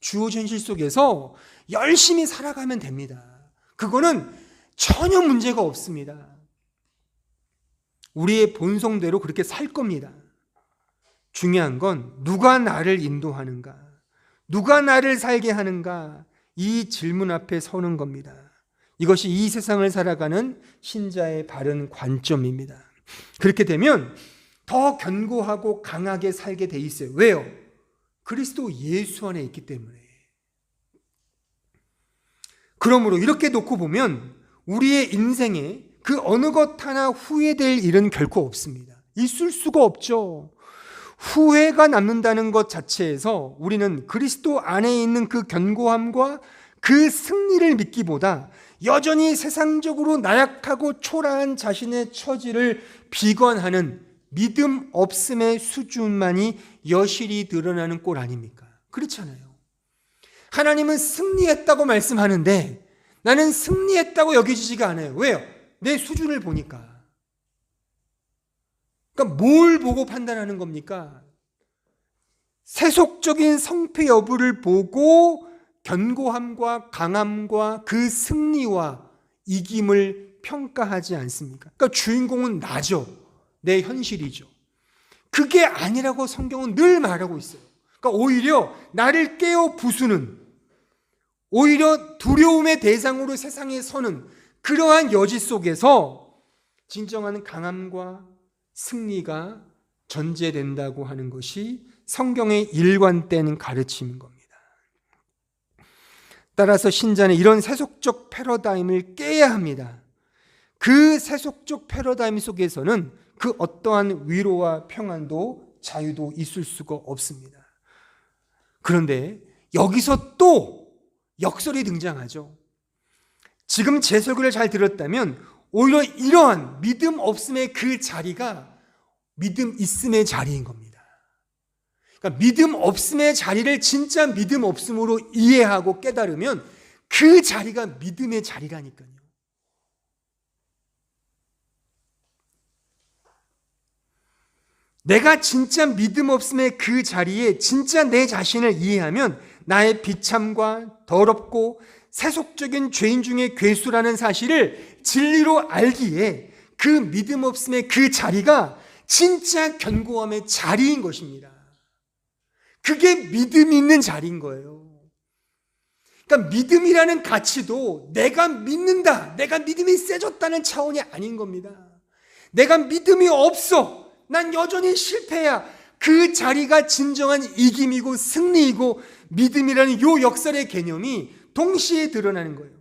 Speaker 1: 주어진 현실 속에서 열심히 살아가면 됩니다. 그거는 전혀 문제가 없습니다. 우리의 본성대로 그렇게 살 겁니다. 중요한 건 누가 나를 인도하는가, 누가 나를 살게 하는가, 이 질문 앞에 서는 겁니다. 이것이 이 세상을 살아가는 신자의 바른 관점입니다. 그렇게 되면 더 견고하고 강하게 살게 돼 있어요. 왜요? 그리스도 예수 안에 있기 때문에. 그러므로 이렇게 놓고 보면 우리의 인생에 그 어느 것 하나 후회될 일은 결코 없습니다. 있을 수가 없죠. 후회가 남는다는 것 자체에서 우리는 그리스도 안에 있는 그 견고함과 그 승리를 믿기보다 여전히 세상적으로 나약하고 초라한 자신의 처지를 비관하는 믿음 없음의 수준만이 여실히 드러나는 꼴 아닙니까? 그렇잖아요. 하나님은 승리했다고 말씀하는데 나는 승리했다고 여겨지지가 않아요. 왜요? 내 수준을 보니까. 그러니까 뭘 보고 판단하는 겁니까? 세속적인 성패 여부를 보고 견고함과 강함과 그 승리와 이김을 평가하지 않습니까? 그러니까 주인공은 나죠. 내 현실이죠. 그게 아니라고 성경은 늘 말하고 있어요. 그러니까 오히려 나를 깨어 부수는, 오히려 두려움의 대상으로 세상에 서는 그러한 여지 속에서 진정한 강함과 승리가 전제된다고 하는 것이 성경의 일관된 가르침인 겁니다. 따라서 신자는 이런 세속적 패러다임을 깨야 합니다. 그 세속적 패러다임 속에서는 그 어떠한 위로와 평안도 자유도 있을 수가 없습니다. 그런데 여기서 또 역설이 등장하죠. 지금 제 설교를 잘 들었다면 오히려 이러한 믿음 없음의 그 자리가 믿음 있음의 자리인 겁니다. 그러니까 믿음 없음의 자리를 진짜 믿음 없음으로 이해하고 깨달으면 그 자리가 믿음의 자리라니까요. 내가 진짜 믿음 없음의 그 자리에 진짜 내 자신을 이해하면 나의 비참과 더럽고 세속적인 죄인 중에 괴수라는 사실을 진리로 알기에 그 믿음 없음의 그 자리가 진짜 견고함의 자리인 것입니다. 그게 믿음이 있는 자리인 거예요. 그러니까 믿음이라는 가치도 내가 믿는다, 내가 믿음이 세졌다는 차원이 아닌 겁니다. 내가 믿음이 없어, 난 여전히 실패야. 그 자리가 진정한 이김이고 승리이고 믿음이라는 요 역설의 개념이 동시에 드러나는 거예요.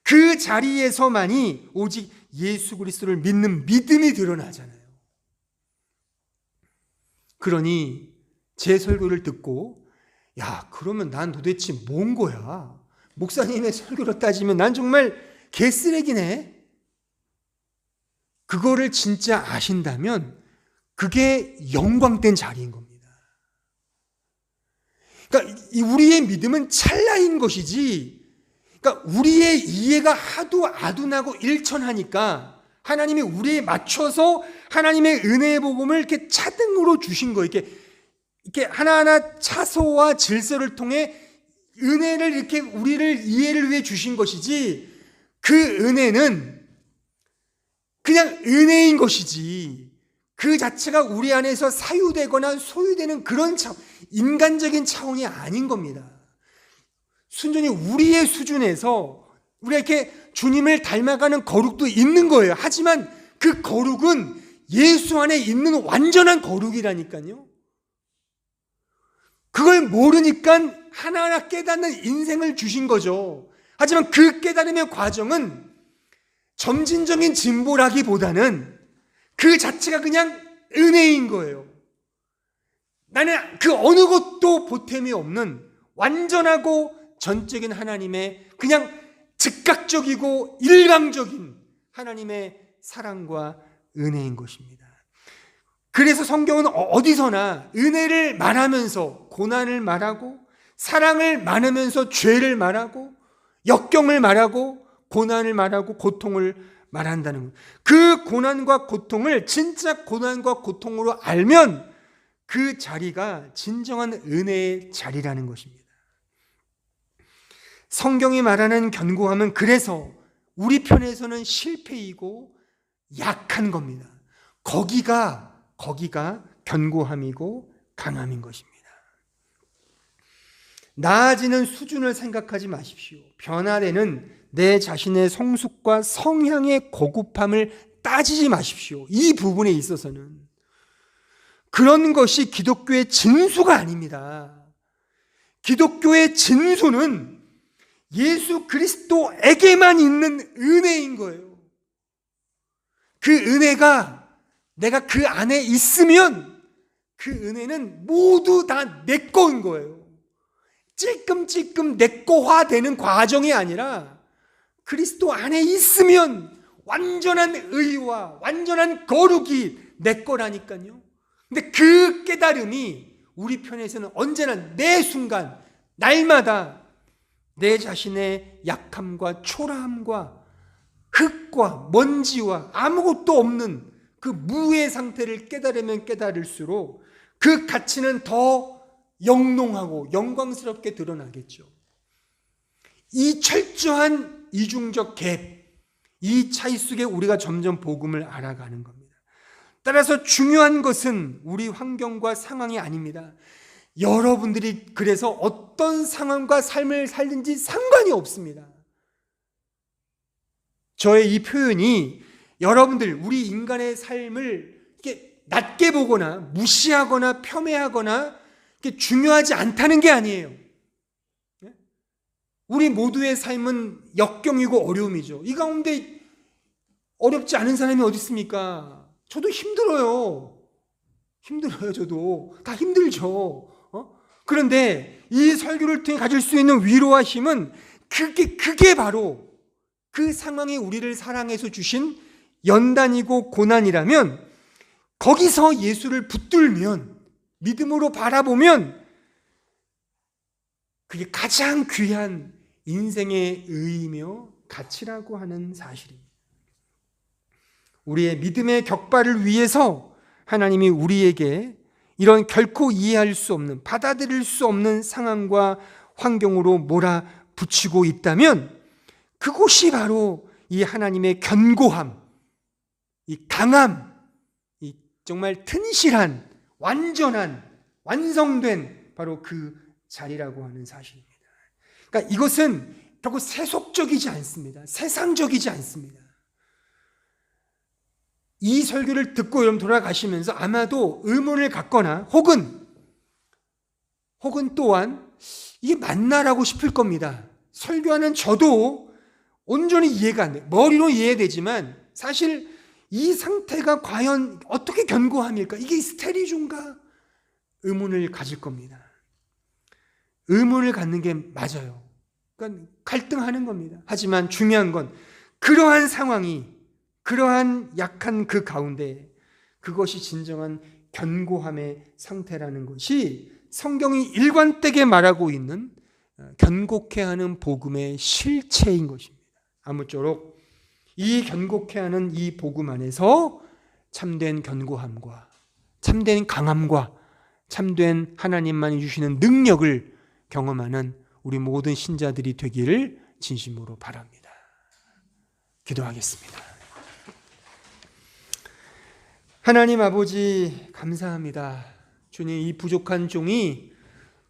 Speaker 1: 그 자리에서만이 오직 예수 그리스도를 믿는 믿음이 드러나잖아요. 그러니 제 설교를 듣고 야, 그러면 난 도대체 뭔 거야? 목사님의 설교로 따지면 난 정말 개쓰레기네. 그거를 진짜 아신다면 그게 영광된 자리인 겁니다. 그러니까 우리의 믿음은 찰나인 것이지, 그러니까 우리의 이해가 하도 아둔하고 일천하니까 하나님이 우리에 맞춰서 하나님의 은혜의 복음을 이렇게 차등으로 주신 거예요. 이렇게 하나하나 차소와 질서를 통해 은혜를 이렇게 우리를 이해를 위해 주신 것이지, 그 은혜는 그냥 은혜인 것이지 그 자체가 우리 안에서 사유되거나 소유되는 그런 인간적인 차원이 아닌 겁니다. 순전히 우리의 수준에서 우리가 이렇게 주님을 닮아가는 거룩도 있는 거예요. 하지만 그 거룩은 예수 안에 있는 완전한 거룩이라니까요. 그걸 모르니까 하나하나 깨닫는 인생을 주신 거죠. 하지만 그 깨달음의 과정은 점진적인 진보라기보다는 그 자체가 그냥 은혜인 거예요. 나는 그 어느 것도 보탬이 없는 완전하고 전적인 하나님의 그냥 즉각적이고 일방적인 하나님의 사랑과 은혜인 것입니다. 그래서 성경은 어디서나 은혜를 말하면서 고난을 말하고, 사랑을 말하면서 죄를 말하고, 역경을 말하고, 고난을 말하고, 고통을 말한다는 것. 그 고난과 고통을 진짜 고난과 고통으로 알면 그 자리가 진정한 은혜의 자리라는 것입니다. 성경이 말하는 견고함은 그래서 우리 편에서는 실패이고 약한 겁니다. 거기가 견고함이고 강함인 것입니다. 나아지는 수준을 생각하지 마십시오. 변화되는 내 자신의 성숙과 성향의 고급함을 따지지 마십시오. 이 부분에 있어서는 그런 것이 기독교의 진수가 아닙니다. 기독교의 진수는 예수 그리스도에게만 있는 은혜인 거예요. 그 은혜가 내가 그 안에 있으면 그 은혜는 모두 다 내 거인 거예요. 찔끔찔끔 내 거화되는 과정이 아니라 그리스도 안에 있으면 완전한 의와 완전한 거룩이 내 거라니까요. 근데 그 깨달음이 우리 편에서는 언제나 매 순간 날마다 내 자신의 약함과 초라함과 흙과 먼지와 아무것도 없는 그 무의 상태를 깨달으면 깨달을수록 그 가치는 더 영롱하고 영광스럽게 드러나겠죠. 이 철저한 이중적 갭, 이 차이 속에 우리가 점점 복음을 알아가는 겁니다. 따라서 중요한 것은 우리 환경과 상황이 아닙니다. 여러분들이 그래서 어떤 상황과 삶을 살든지 상관이 없습니다. 저의 이 표현이 여러분들 우리 인간의 삶을 이렇게 낮게 보거나 무시하거나 폄훼하거나 이렇게 중요하지 않다는 게 아니에요. 우리 모두의 삶은 역경이고 어려움이죠. 이 가운데 어렵지 않은 사람이 어디 있습니까? 저도 힘들어요. 저도 다 힘들죠. 그런데 이 설교를 통해 가질 수 있는 위로와 힘은 그게 바로 그 상황이 우리를 사랑해서 주신 연단이고 고난이라면, 거기서 예수를 붙들면, 믿음으로 바라보면 그게 가장 귀한 인생의 의의며 가치라고 하는 사실입니다. 우리의 믿음의 격발을 위해서 하나님이 우리에게 이런 결코 이해할 수 없는, 받아들일 수 없는 상황과 환경으로 몰아붙이고 있다면 그곳이 바로 이 하나님의 견고함, 이 강함, 이 정말 튼실한, 완전한, 완성된 바로 그 자리라고 하는 사실입니다. 그러니까 이것은 결코 세속적이지 않습니다. 세상적이지 않습니다. 이 설교를 듣고 여러분 돌아가시면서 아마도 의문을 갖거나 혹은 또한 이게 맞나라고 싶을 겁니다. 설교하는 저도 온전히 이해가 안 돼. 머리로 이해되지만 사실 이 상태가 과연 어떻게 견고함일까? 이게 스테리존가? 의문을 가질 겁니다. 의문을 갖는 게 맞아요. 그러니까 갈등하는 겁니다. 하지만 중요한 건 그러한 상황이, 그러한 약한 그 가운데 그것이 진정한 견고함의 상태라는 것이 성경이 일관되게 말하고 있는 견고케 하는 복음의 실체인 것입니다. 아무쪼록 이 견고케 하는 이 복음 안에서 참된 견고함과 참된 강함과 참된 하나님만이 주시는 능력을 경험하는 우리 모든 신자들이 되기를 진심으로 바랍니다. 기도하겠습니다. 하나님 아버지 감사합니다. 주님, 이 부족한 종이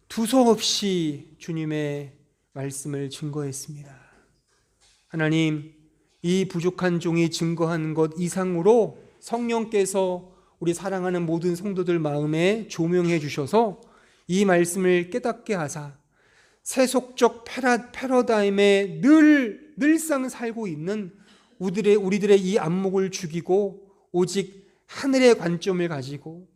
Speaker 1: 두서없이 주님의 말씀을 증거했습니다. 하나님, 이 부족한 종이 증거한 것 이상으로 성령께서 우리 사랑하는 모든 성도들 마음에 조명해 주셔서 이 말씀을 깨닫게 하사 세속적 패러다임에 늘상 살고 있는 우리들의 이 안목을 죽이고 오직 하늘의 관점을 가지고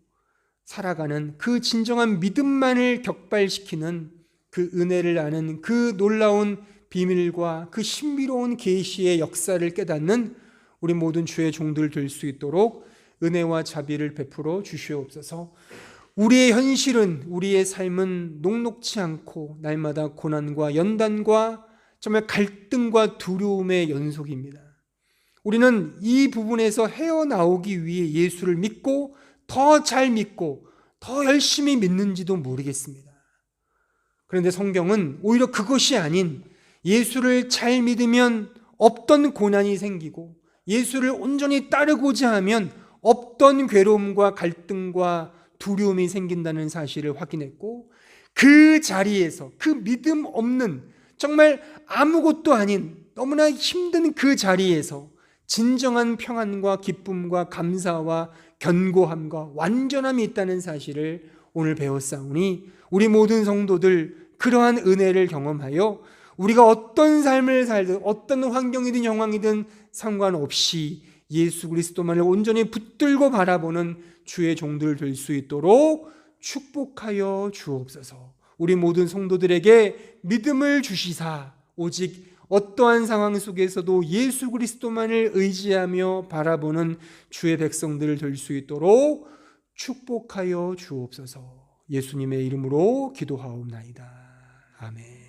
Speaker 1: 살아가는 그 진정한 믿음만을 격발시키는 그 은혜를 아는 그 놀라운 비밀과 그 신비로운 계시의 역사를 깨닫는 우리 모든 주의 종들 될 수 있도록 은혜와 자비를 베풀어 주시옵소서. 우리의 현실은, 우리의 삶은 녹록치 않고 날마다 고난과 연단과 정말 갈등과 두려움의 연속입니다. 우리는 이 부분에서 헤어나오기 위해 예수를 믿고 더 잘 믿고 더 열심히 믿는지도 모르겠습니다. 그런데 성경은 오히려 그것이 아닌 예수를 잘 믿으면 없던 고난이 생기고 예수를 온전히 따르고자 하면 없던 괴로움과 갈등과 두려움이 생긴다는 사실을 확인했고, 그 자리에서 그 믿음 없는 정말 아무것도 아닌 너무나 힘든 그 자리에서 진정한 평안과 기쁨과 감사와 견고함과 완전함이 있다는 사실을 오늘 배웠사오니 우리 모든 성도들 그러한 은혜를 경험하여 우리가 어떤 삶을 살든 어떤 환경이든 영광이든 상관없이 예수 그리스도만을 온전히 붙들고 바라보는 주의 종들 될 수 있도록 축복하여 주옵소서. 우리 모든 성도들에게 믿음을 주시사 오직 어떠한 상황 속에서도 예수 그리스도만을 의지하며 바라보는 주의 백성들 될 수 있도록 축복하여 주옵소서. 예수님의 이름으로 기도하옵나이다. 아멘.